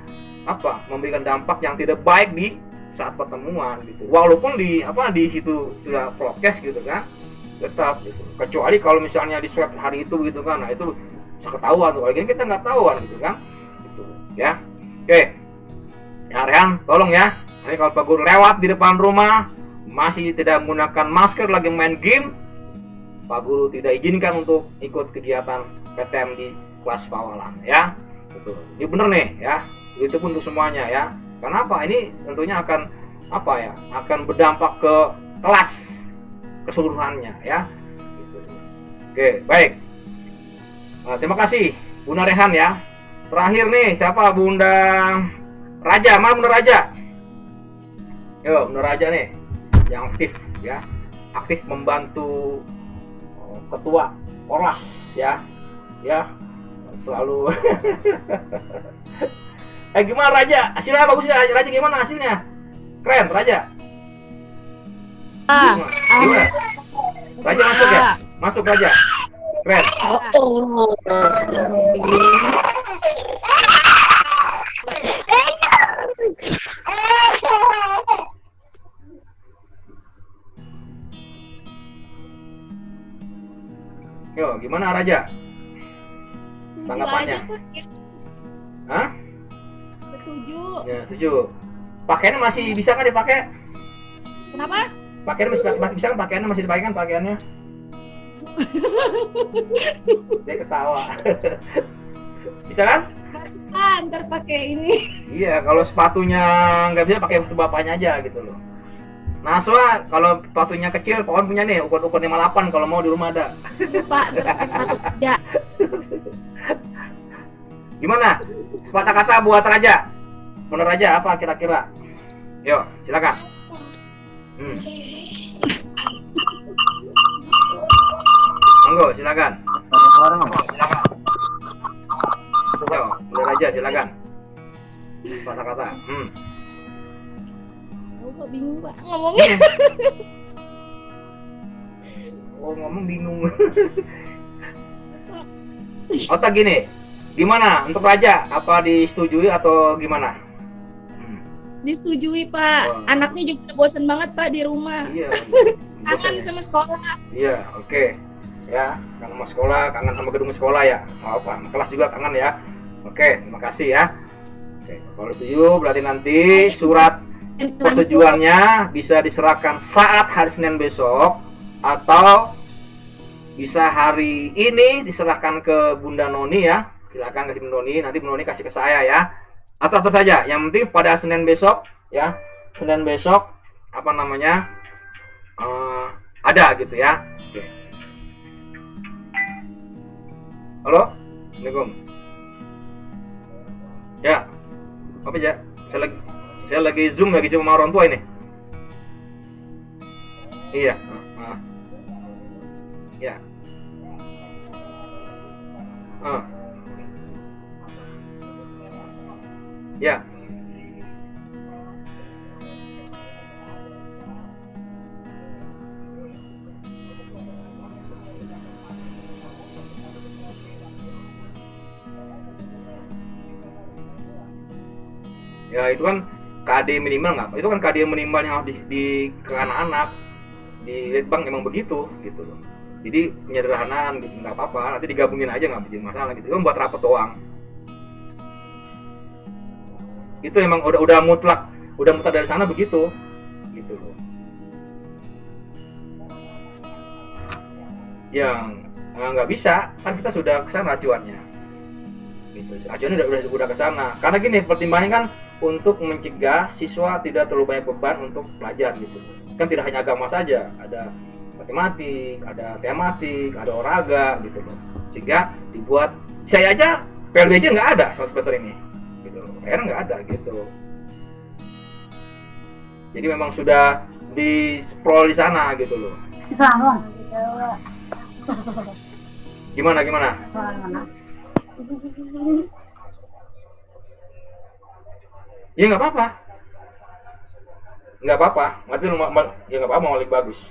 memberikan dampak yang tidak baik di saat pertemuan gitu. Walaupun di situ sudah prokes gitu kan, tetap gitu. Kecuali kalau misalnya di swab hari itu gitu kan, nah itu bisa ketahuan tuh. Lagi kita nggak tahuan gitu kan, gitu ya. Oke, ya Rehan, tolong ya. Nanti kalau Pak Guru lewat di depan rumah masih tidak menggunakan masker lagi main game, Pak Guru tidak izinkan untuk ikut kegiatan PTM di kelas Pawalan ya. Gitu. Ini bener nih ya. Itu pun untuk semuanya ya. Kenapa? Ini tentunya akan akan berdampak ke kelas keseluruhannya ya. Gitu. Oke, baik. Nah, terima kasih Bunda Rehan ya. Terakhir nih, siapa? Bunda Raja. Mana Bunda Raja? Yo, Bunda Raja nih yang aktif ya. Aktif membantu ketua Orlas ya. Ya. Selalu gimana Raja? Hasilnya bagus ya? Raja gimana hasilnya? Keren Raja. Gimana? Raja masuk ya? Masuk Raja. Keren. Yo, gimana Raja? Tanggapannya? Hah? Setuju. Ya, setuju. Pakaiannya masih bisa kan dipakai? Kenapa? Pakaiannya bisa kan pakaiannya masih dipakai kan pakaiannya? Dia ketawa. Bisa kan? Ntar pakai ini. Iya, kalau sepatunya nggak bisa pakai sepatu bapaknya aja gitu loh. Nah, soalnya kalau sepatunya kecil, pohon punya nih ukuran 58 kalau mau di rumah ada. Pak, sepatu kerja. Gimana? Sepatah kata buat Raja. Menurut Raja apa kira-kira? Yuk, silakan. Monggo, silakan. Silakan. Yo, menurut Raja silakan. Sepatah kata. Aku kok bingung Pak ngomongnya. Ngomong bingung. Otak gini. Gimana untuk Raja? Apa disetujui atau gimana? Disetujui Pak. Anaknya juga bosen banget Pak di rumah. Iya. Kangen sama sekolah. Iya, oke. Ya, kangen sama sekolah, kangen sama gedung sekolah ya. Apa? Kelas juga kangen ya. Oke, terima kasih ya. Oke, kalau setuju berarti nanti surat persetujuannya bisa diserahkan saat hari Senin besok atau bisa hari ini diserahkan ke Bunda Noni ya. Silakan kasih Bunda Noni, nanti Bunda Noni kasih ke saya ya. Atau saja, yang penting pada Senin besok ya, Senin besok apa namanya ada gitu ya. Oke. Halo, Assalamualaikum. Ya, apa ya? Saya lagi zoom sama orang tua ini. Iya. Ya. Ya. Ya itu kan KD minimal nggak? Itu kan KD minimal yang harus di ke anak-anak di Litbang emang begitu gitu loh. Jadi penyederhanaan gitu nggak apa-apa, nanti digabungin aja nggak bikin masalah gitu. Itu buat rapet doang. Itu emang udah mutlak dari sana begitu gitu loh. Yang nggak bisa kan kita sudah kesana acuannya gitu. Acuannya udah kesana karena gini pertimbangannya kan untuk mencegah siswa tidak terlalu banyak beban untuk belajar gitu kan, tidak hanya agama saja, ada matematik, ada tematik, ada olahraga gitu loh, sehingga dibuat saya aja PLB aja nggak ada soal semester ini gitu loh, akhirnya nggak ada gitu. Jadi memang sudah di scroll di sana gitu loh. Gimana? Ya nggak apa-apa, nggak apa-apa. Nanti ya nggak apa-apa, mau lebih bagus.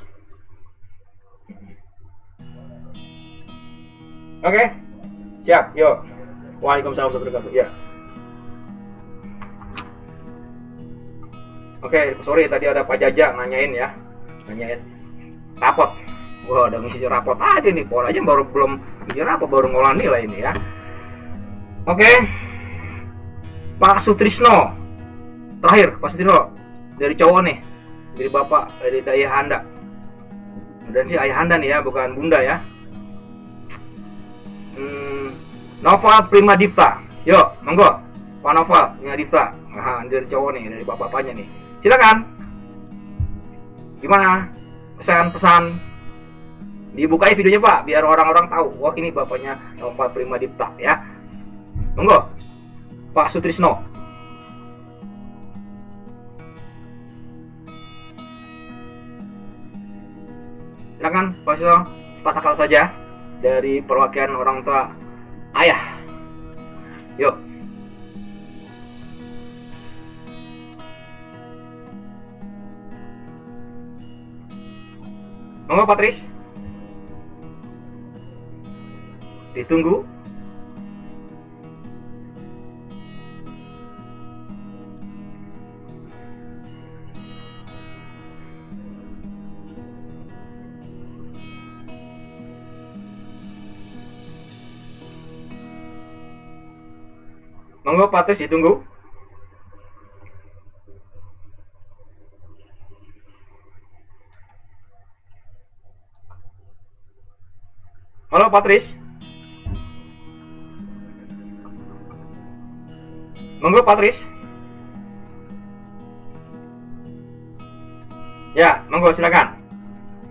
Oke, siap, yuk. Waalaikumsalam warahmatullahi wabarakatuh. Ya. Oke, sorry tadi ada Pak Jaja nanyain rapot. Wah, udah ngisi rapot aja nih, polanya belum ngisi rapot, baru ngolah nilai ini ya. Oke, Pak Sutrisno. Terakhir, Pak Sutrisno dari cowok nih, dari bapak, dari ayah Anda. Dan si ayah Anda nih ya, bukan bunda ya. Noval Primadipta, yuk, monggo, Pak Noval Primadipta. Nah, dari cowok nih, dari bapak-bapaknya nih. Silakan. Gimana? Pesan-pesan. Dibukai videonya Pak, biar orang-orang tahu. Wah, ini bapaknya Noval Primadipta ya. Monggo, Pak Sutrisno. Silakan Pak Sutrisno, sepatah saja dari perwakilan orang tua ayah. Yuk. Monggo Pak Tris. Ditunggu. Monggo Pak Tris ditunggu. Halo Pak Tris. Monggo Pak Tris. Ya, monggo silakan.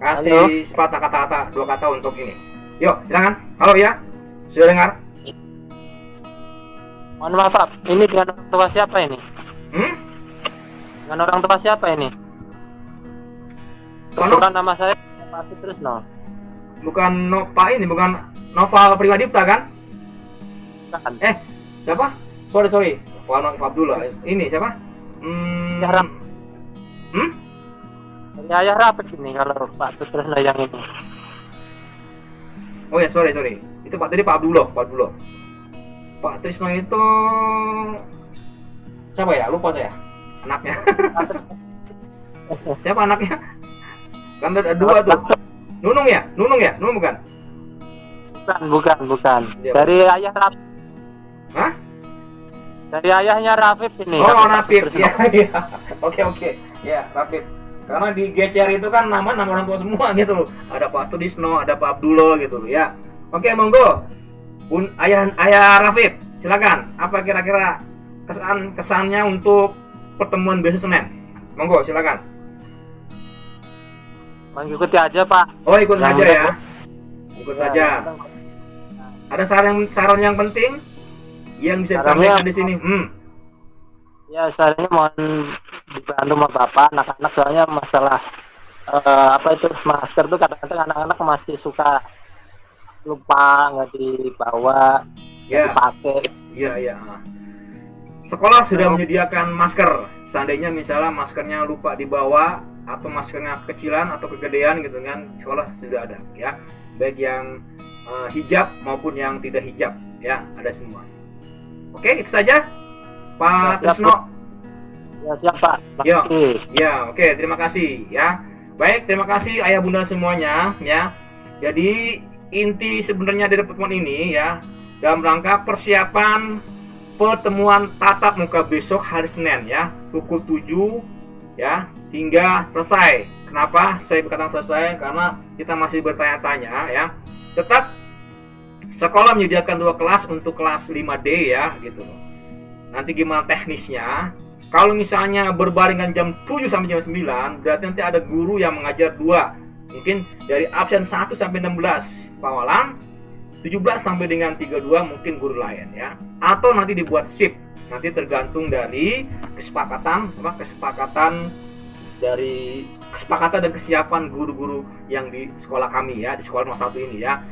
Kasih sepatah kata-kata, 2 kata untuk ini. Yuk, silakan. Halo ya. Sudah dengar? Mohon maaf, Pak. Ini dengan orang tua siapa ini? Dengan orang tua siapa ini? Kebetulan nama saya Pak Sutrisno. Bukan Pak ini, bukan Noval Primadipta kan? Bukan. Siapa? Sorry. Pak Abdullah. Ini siapa? Ini ayah Rapid ini kalau Pak Sutrisno yang ini. Oh ya, sorry. Itu Pak tadi Pak Abdullah. Pak Trisno itu siapa ya? Lupa saya. Anaknya. Siapa anaknya? Kan ada 2 tuh. Nunung ya? Nunung bukan? Bukan. Dari ayah Rapid. Hah? Dari ayahnya Rapid ini. Oh, Rapid. Iya. Oke. Ya, Rapid. Karena di GCR itu kan nama orang tua semua gitu loh. Ada Pak Trisno, ada Pak Abdullah gitu loh ya. Oke, monggo. Ayah Rafid, silakan. Apa kira-kira kesannya untuk pertemuan besok Senin. Monggo silakan. Mengikuti aja Pak. Oh ikut Yang saja ya. mudah- Ikut Ya, saja. yang- Ada saran yang penting yang bisa Sarannya- disampaikan di sini. Ya sarannya mohon dibantu sama Bapak anak-anak, soalnya masalah apa itu masker tuh kadang-kadang anak-anak masih suka lupa, nggak dibawa, nggak Ya. dipakai. Iya. Sekolah sudah menyediakan masker. Seandainya misalnya maskernya lupa dibawa atau maskernya kecilan atau kegedean gitu kan, sekolah sudah ada ya. Baik yang hijab maupun yang tidak hijab ya, ada semua. Oke, itu saja Pak Ya, siap, Trisno. Ya siap Pak. Ya. Oke. Ya, oke, terima kasih ya. Baik, terima kasih ayah bunda semuanya ya. Jadi inti sebenarnya dari pertemuan ini ya, dalam rangka persiapan pertemuan tatap muka besok hari Senin ya, pukul 7 ya hingga selesai. Kenapa saya berkata selesai? Karena kita masih bertanya-tanya ya. Tetap sekolah menyediakan 2 kelas untuk kelas 5D ya gitu. Nanti gimana teknisnya? Kalau misalnya berbarengan jam 7 sampai jam 9, berarti nanti ada guru yang mengajar 2. Mungkin dari absen 1 sampai 16 Pawalan, 17 sampai dengan 32 mungkin guru lain ya. Atau nanti dibuat shift. Nanti tergantung dari kesepakatan dan kesiapan guru-guru yang di sekolah kami ya, di sekolah 01 ini ya.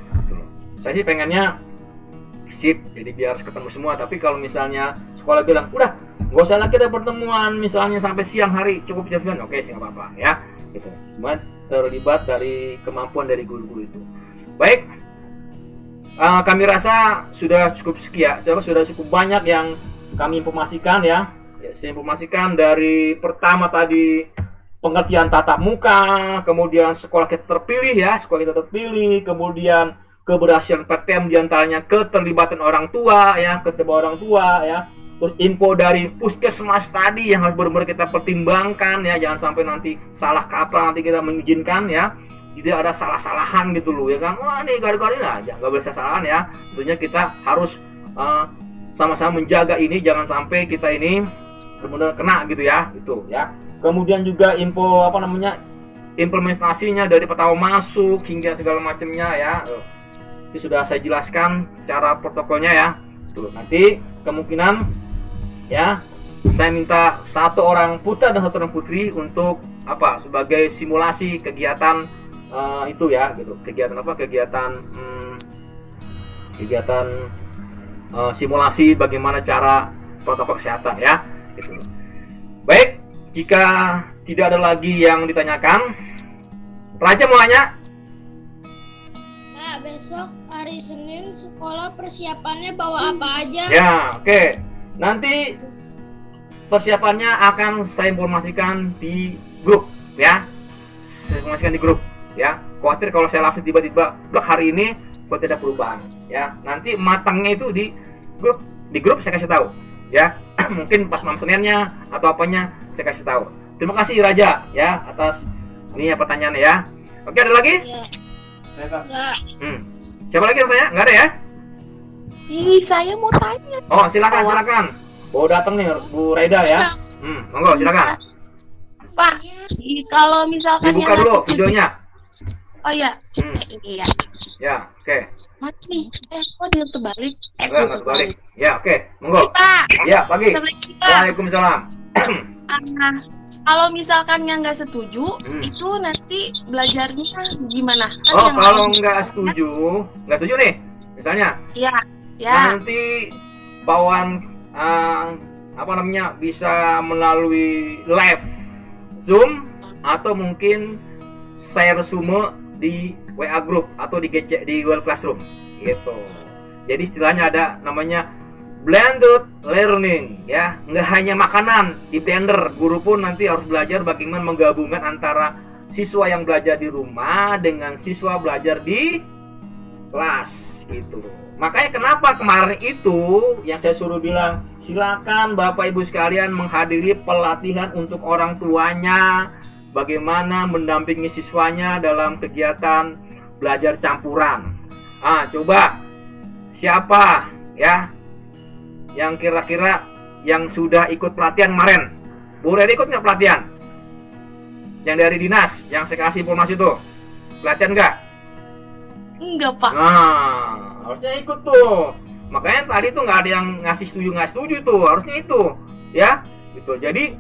Saya sih pengennya shift, jadi biar ketemu semua. Tapi kalau misalnya sekolah bilang, udah nggak usah lagi ada pertemuan misalnya sampai siang hari, cukup jam 9, oke sih nggak apa-apa ya gitu. Cuma terlibat dari kemampuan dari guru-guru itu. Baik, kami rasa sudah cukup sekian, sudah cukup banyak yang kami informasikan ya. Saya informasikan dari pertama tadi pengertian tatap muka, kemudian sekolah kita terpilih ya, kemudian keberhasilan PTM diantaranya keterlibatan orang tua ya, terus info dari puskesmas tadi yang harus benar-benar kita pertimbangkan ya, jangan sampai nanti salah kaprah nanti kita mengizinkan ya, tidak ada salah-salahan gitu loh ya kan, wah ini garis-garis aja, nggak boleh salah-salahan ya. Tentunya kita harus sama-sama menjaga ini, jangan sampai kita ini benar-benar kena gitu ya, itu ya. Kemudian juga info implementasinya dari pertama masuk hingga segala macamnya ya, itu sudah saya jelaskan cara protokolnya ya. Tuh, nanti kemungkinan ya saya minta 1 orang putra dan 1 orang putri untuk sebagai simulasi kegiatan itu ya gitu. Kegiatan simulasi bagaimana cara protokol kesehatan ya gitu. Baik, jika tidak ada lagi yang ditanyakan, Raja mau nanya? Nah, besok hari Senin sekolah persiapannya bawa apa aja? Ya, oke. Nanti persiapannya akan saya informasikan di grup ya. Saya informasikan di grup ya. Khawatir kalau saya langsung tiba-tiba blok hari ini buat ada perubahan ya. Nanti matangnya itu di grup saya kasih tahu ya. Mungkin pas malam Seninnya atau apanya saya kasih tahu. Terima kasih Raja ya atas ini ya pertanyaannya ya. Oke, ada lagi? Ya. Enggak. Siapa lagi yang tanya? Enggak ada ya? Ih, saya mau tanya. Oh, silakan. Baru datang nih Bu Raida ya. Monggo silakan. Pak, kalau misalkan Dibuka dulu videonya. Oh ya. Iya. Ya, oke. Mati nih. Kok dia terbalik? Enggak terbalik. Ya, oke. Monggo. Pak. Ya, pagi. Waalaikumsalam. Kalau misalkan yang nggak setuju, itu nanti belajarnya gimana? Oh, kalau nggak setuju nih, misalnya. Iya. Nanti bawaan bisa melalui live Zoom atau mungkin share resume di WA group atau di Google Classroom gitu. Jadi istilahnya ada namanya blended learning ya, nggak hanya makanan di blender, guru pun nanti harus belajar bagaimana menggabungkan antara siswa yang belajar di rumah dengan siswa belajar di kelas gitu. Makanya kenapa kemarin itu yang saya suruh bilang, silakan Bapak Ibu sekalian menghadiri pelatihan untuk orang tuanya, bagaimana mendampingi siswanya dalam kegiatan belajar campuran. Coba siapa ya yang kira-kira yang sudah ikut pelatihan kemarin. Bu Reda ikut nggak pelatihan? Yang dari dinas, yang saya kasih informasi itu, pelatihan nggak? Enggak, Pak. Nah, harusnya ikut tuh. Makanya tadi tuh nggak ada yang ngasih setuju nggak setuju tuh, harusnya itu, ya, gitu. Jadi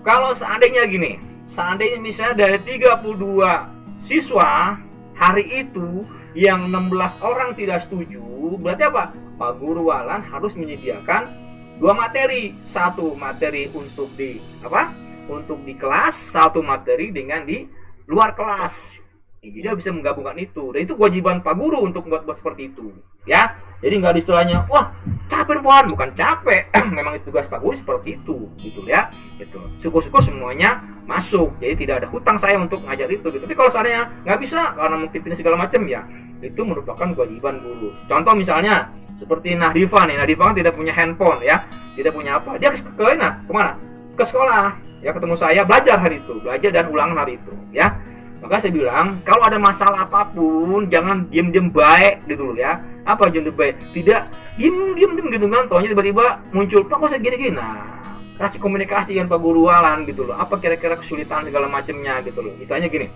kalau seandainya gini, seandainya misalnya dari 32 siswa hari itu yang 16 orang tidak setuju, berarti apa? Pak Guru Walan harus menyediakan 2 materi, 1 materi untuk di apa? Untuk di kelas, 1 materi dengan di luar kelas. Jadi dia bisa menggabungkan itu, dan itu kewajiban Pak Guru untuk buat seperti itu, ya. Jadi nggak istilahnya, wah capek Puan, bukan capek, memang itu tugas Pak Guru seperti itu, gitu ya. Gitu. Syukur-syukur semuanya masuk, jadi tidak ada hutang saya untuk ngajar itu, gitu. Tapi kalau seandainya nggak bisa karena mungkin segala macam ya, itu merupakan kewajiban guru. Contoh misalnya seperti Nahdifa nih, Nahdifa kan tidak punya handphone ya, tidak punya apa, dia kemana? Ke sekolah, ya ketemu saya, belajar hari itu, belajar dan ulangan hari itu, ya. Maka saya bilang, kalau ada masalah apapun, jangan diem-diem baik gitu loh ya. Apa diem-diem baik? Tidak diem gitu kan, taunya tiba-tiba muncul, Pak kok saya gini-gini? Nah, kasih komunikasi dengan Pak Guru Walan gitu loh. Apa kira-kira kesulitan segala macamnya gitu loh. Ditanya gini,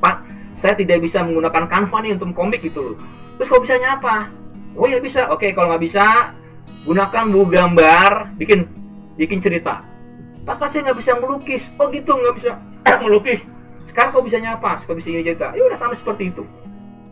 Pak, saya tidak bisa menggunakan Canva nih untuk komik gitu loh. Terus kalau bisanya apa? Oh ya bisa. Oke, kalau nggak bisa, gunakan buku gambar, bikin cerita. Pak, saya nggak bisa melukis. Oh gitu, nggak bisa melukis. Sekarang kau bisanya apa? Supaya bisa ini cerita. Ya udah sama seperti itu.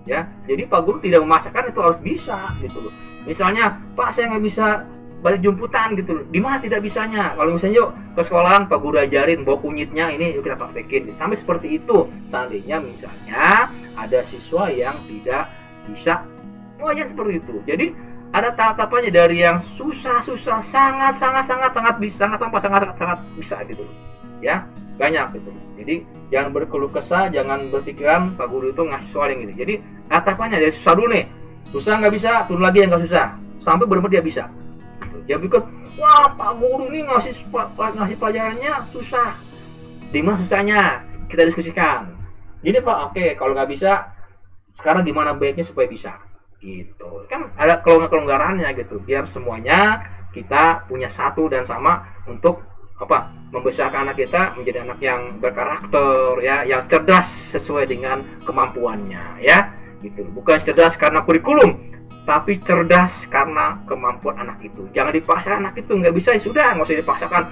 Ya, jadi Pak Guru tidak memaksakan, itu harus bisa gitu loh. Misalnya, Pak saya nggak bisa balik jemputan gitu loh. Di mana tidak bisanya? Kalau misalnya yuk ke sekolahan Pak Guru ajarin bawa kunyitnya ini, yuk kita praktekin. Sampai seperti itu. Seandainya misalnya ada siswa yang tidak bisa wajar seperti itu. Jadi ada tahap-tahapannya dari yang susah, sangat bisa gitu loh. Ya, banyak gitu. Jadi jangan berkeluh kesah, jangan berpikiran Pak Guru itu ngasih soal yang ini. Jadi tahapannya dari susah dulu nih, susah nggak bisa, turun lagi yang nggak susah, sampai benar-benar dia bisa. Dia pikir, wah Pak Guru ini ngasih pelajarannya susah. Di mana susahnya? Kita diskusikan. Jadi Pak, oke, kalau nggak bisa, sekarang gimana baiknya supaya bisa? Gitu. Kan ada kelonggarannya gitu, biar semuanya kita punya satu dan sama untuk apa? Membesarkan anak kita menjadi anak yang berkarakter ya, yang cerdas sesuai dengan kemampuannya ya, gitu. Bukan cerdas karena kurikulum, tapi cerdas karena kemampuan anak itu. Jangan dipaksa anak itu nggak bisa, ya sudah, nggak usah dipaksakan.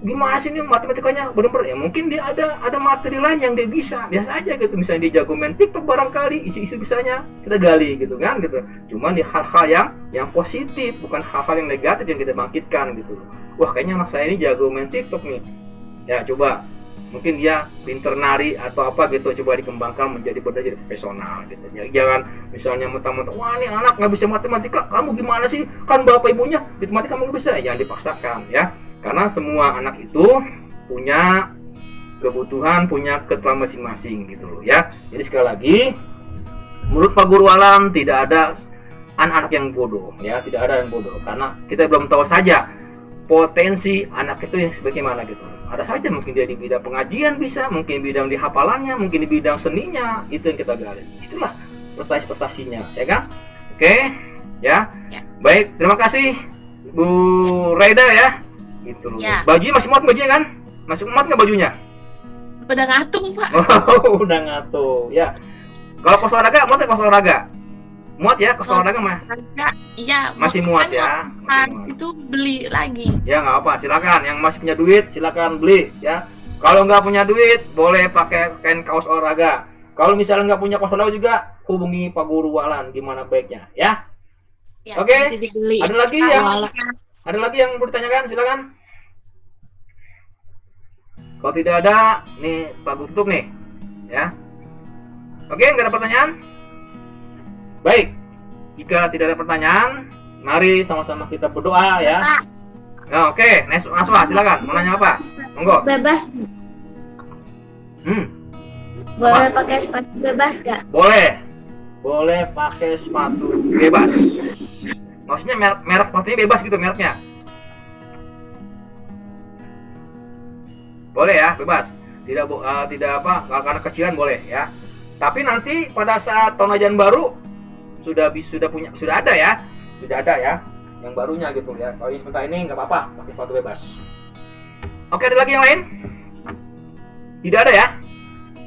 Gimana sih ini matematikanya bener-bener ya, mungkin dia ada materi lain yang dia bisa, biasa aja gitu. Misalnya dia jago main TikTok barangkali, isi-isi bisanya kita gali gitu kan gitu. Cuman di hal-hal yang positif, bukan hal-hal yang negatif yang kita bangkitkan gitu. Wah kayaknya anak saya ini jago main TikTok nih, ya coba mungkin dia pinter nari atau apa gitu, coba dikembangkan menjadi jadi profesional gitu. Ya, jangan misalnya mentang-mentang, wah ini anak nggak bisa matematika, kamu gimana sih, kan bapak ibunya matematika kamu nggak bisa. Jangan dipaksakan ya, karena semua anak itu punya kebutuhan, punya keterampilan masing-masing gitu loh ya. Jadi sekali lagi, menurut Pak Guru Walan tidak ada anak-anak yang bodoh ya, tidak ada yang bodoh, karena kita belum tahu saja potensi anak itu yang sebagaimana gitu. Ada saja mungkin dia di bidang pengajian bisa, mungkin bidang di hafalannya, mungkin di bidang seninya, itu yang kita gali. Itulah prestasinya, ya kan? Oke, ya. Baik, terima kasih Bu Reda ya. Gitu loh. Ya. Bajunya masih muat bajunya kan? Masih muat nggak bajunya? Udah ngatung Pak. Oh, udah ngatung. Ya. Kalau kos olahraga, muat kos olahraga? Muat ya, kos olahraga mah? Iya. Masih muat ya. Itu beli lagi. Ya nggak apa, silakan. Yang masih punya duit, silakan beli ya. Kalau nggak punya duit, boleh pakai kain kaos olahraga. Kalau misalnya nggak punya kaos olahraga juga, hubungi Pak Guru Walan gimana baiknya ya. Ya, oke. Ada lagi yang mau ditanyakan, silakan. Kalau tidak ada, nih Pak Guru tutup nih, ya. Oke, nggak ada pertanyaan? Baik, jika tidak ada pertanyaan, mari sama-sama kita berdoa ya. Ya, oke, Naswa, silakan. Mau nanya apa? Monggo. Bebas. Boleh pakai sepatu bebas gak? Boleh pakai sepatu bebas. Maksudnya merek sepatunya bebas gitu mereknya? Boleh ya, bebas. Tidak apa, karena kecilan boleh ya. Tapi nanti pada saat tahun ajaran baru sudah ada ya. yang barunya gitu ya. Kalau seperti ini nggak apa-apa, pakai sepatu bebas. Oke, ada lagi yang lain? Tidak ada ya?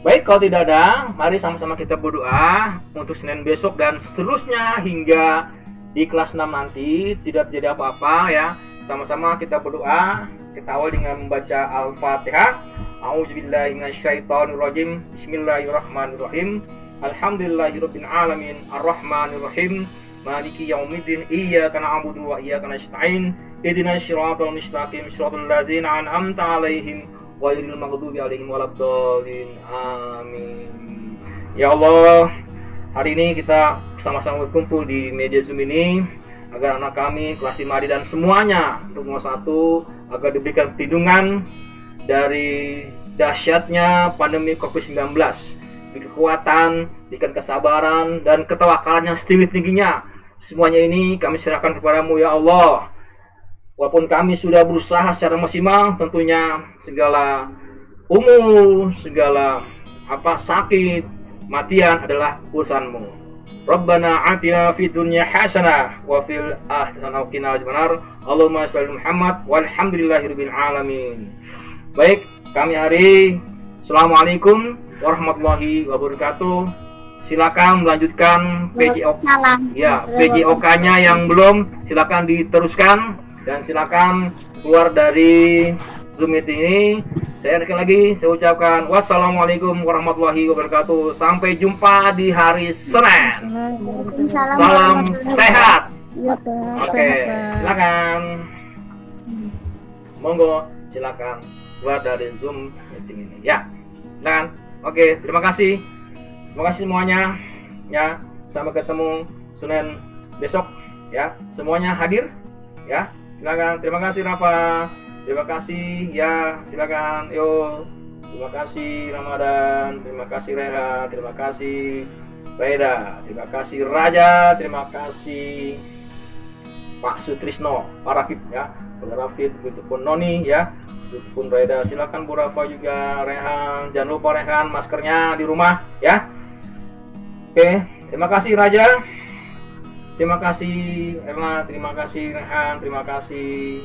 Baik, kalau tidak ada, mari sama-sama kita berdoa untuk Senin besok dan seterusnya hingga di kelas 6 nanti tidak terjadi apa-apa ya. Sama-sama kita berdoa. Kita awal dengan membaca Al-Fatihah. A'udzubillahi minasyaitonirrajim. Bismillahirrahmanirrahim. Alhamdulillahirabbil alamin. Arrahmanirrahim. Maliki yaumiddin. Iyyaka na'budu wa iyyaka nasta'in. Ihdinas siratal mustaqim. Shiratal ladzina an'amta 'alaihim ghairil maghdubi 'alaihim waladdallin. Amin. Ya Allah, hari ini kita sama-sama berkumpul di media Zoom ini agar anak kami kelas 5 dan semuanya untuk nomor 1 agar diberikan perlindungan dari dahsyatnya pandemi COVID-19, diberikan kekuatan, diberikan kesabaran dan ketawakalan yang setinggi-tingginya. Semuanya ini kami serahkan kepadamu ya Allah. Walaupun kami sudah berusaha secara maksimal, tentunya segala umur, segala sakit, matian adalah urusanmu. Rabbana atina fid dunya hasanah wa fil akhirati hasanah wa qina adzabannar. Allahumma shalli Muhammad walhamdulillahirabbil alamin. Baik, kami hari Assalamualaikum warahmatullahi wabarakatuh. Silakan melanjutkan PJOK. Ya, PJOK-nya yang belum silakan diteruskan dan silakan keluar dari Zoom meeting ini. Saya ucapkan wassalamualaikum warahmatullahi wabarakatuh. Sampai jumpa di hari Senin. Salam sehat. Iya, Pak. Oke, Sehat, Pak. silakan. Monggo, silakan keluar dari Zoom meeting ini. Ya, silakan. Oke, terima kasih. Terima kasih semuanya. Ya, sampai ketemu Senin besok. Ya, semuanya hadir. Ya, silakan. Terima kasih Rafa. Terima kasih ya, silakan. Yo. Terima kasih Ramadan, terima kasih Reha, terima kasih Reda, terima kasih Raja, terima kasih Pak Sutrisno, Pak Rafid ya, Pak Rafid, begitupun Noni ya, begitupun Reda. Silakan Bu Rafa juga, Rehan. Jangan lupa Rehan maskernya di rumah ya. Oke, terima kasih Raja. Terima kasih Erna, terima kasih Rehan, terima kasih